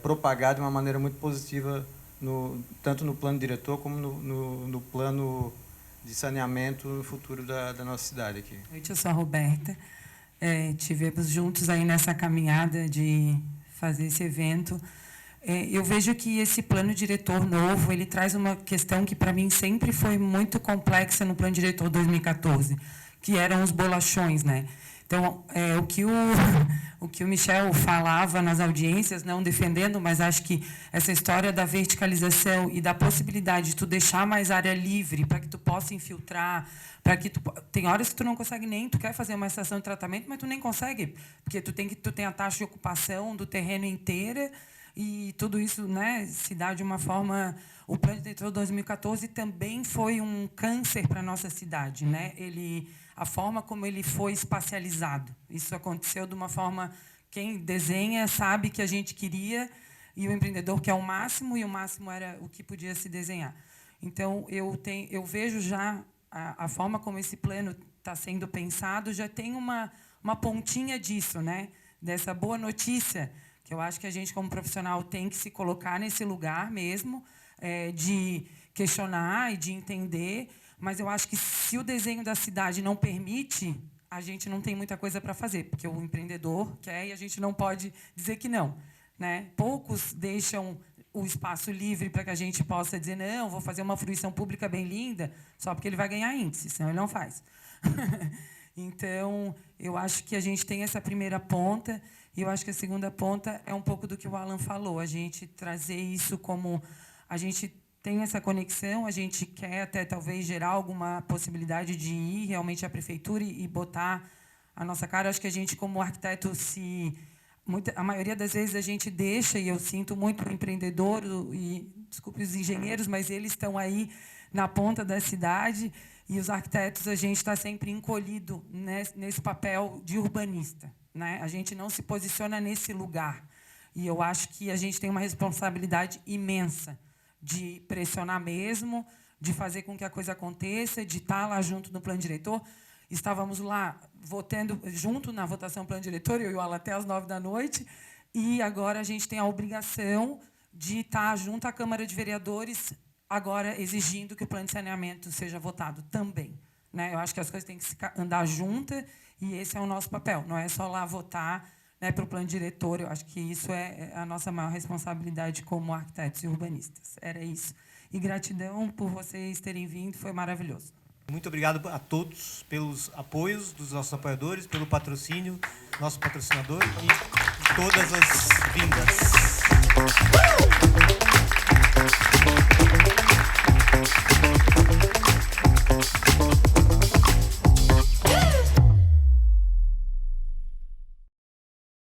propagar de uma maneira muito positiva, tanto no plano diretor como no plano de saneamento no futuro da nossa cidade aqui. Eu sou a Roberta. Tivemos juntos aí nessa caminhada de fazer esse evento. Eu vejo que esse plano diretor novo, ele traz uma questão que, para mim, sempre foi muito complexa no plano diretor 2014, que eram os bolachões, né? Então, o que o Michel falava nas audiências, não defendendo, mas acho que essa história da verticalização e da possibilidade de tu deixar mais área livre para que tu possa infiltrar, para que tem horas que tu não consegue nem, tu quer fazer uma estação de tratamento, mas tu nem consegue, porque tu tem a taxa de ocupação do terreno inteira. E tudo isso, né, se dá de uma forma... O plano diretor 2014 também foi um câncer para a nossa cidade, né? A forma como ele foi espacializado. Isso aconteceu de uma forma... Quem desenha sabe que a gente queria, e o empreendedor quer o máximo, e o máximo era o que podia se desenhar. Então, eu vejo já a forma como esse plano está sendo pensado, já tem uma pontinha disso, né? Dessa boa notícia, que eu acho que a gente, como profissional, tem que se colocar nesse lugar mesmo, de questionar e de entender, mas eu acho que, se o desenho da cidade não permite, a gente não tem muita coisa para fazer, porque o empreendedor quer e a gente não pode dizer que não, né? Poucos deixam o espaço livre para que a gente possa dizer, não, vou fazer uma fruição pública bem linda, só porque ele vai ganhar índice, senão ele não faz. Então, eu acho que a gente tem essa primeira ponta, e eu acho que a segunda ponta é um pouco do que o Alan falou, a gente trazer isso como... A gente tem essa conexão, a gente quer até, talvez, gerar alguma possibilidade de ir realmente à prefeitura e botar a nossa cara. Acho que a gente, como arquiteto, a maioria das vezes a gente deixa, e eu sinto muito o empreendedor, e, desculpe os engenheiros, mas eles estão aí na ponta da cidade, e os arquitetos, a gente está sempre encolhido nesse papel de urbanista, né? A gente não se posiciona nesse lugar. E eu acho que a gente tem uma responsabilidade imensa de pressionar mesmo, de fazer com que a coisa aconteça, de estar lá junto no plano diretor. Estávamos lá votando junto na votação do plano diretor, eu e o Alan até às 9h, e agora a gente tem a obrigação de estar junto à Câmara de Vereadores, agora exigindo que o plano de saneamento seja votado também, né? Eu acho que as coisas têm que andar juntas, e esse é o nosso papel. Não é só lá votar, né, para o plano diretor. Eu acho que isso é a nossa maior responsabilidade como arquitetos e urbanistas. Era isso. E gratidão por vocês terem vindo, foi maravilhoso. Muito obrigado a todos pelos apoios dos nossos apoiadores, pelo patrocínio, nosso patrocinador, e todas as vindas.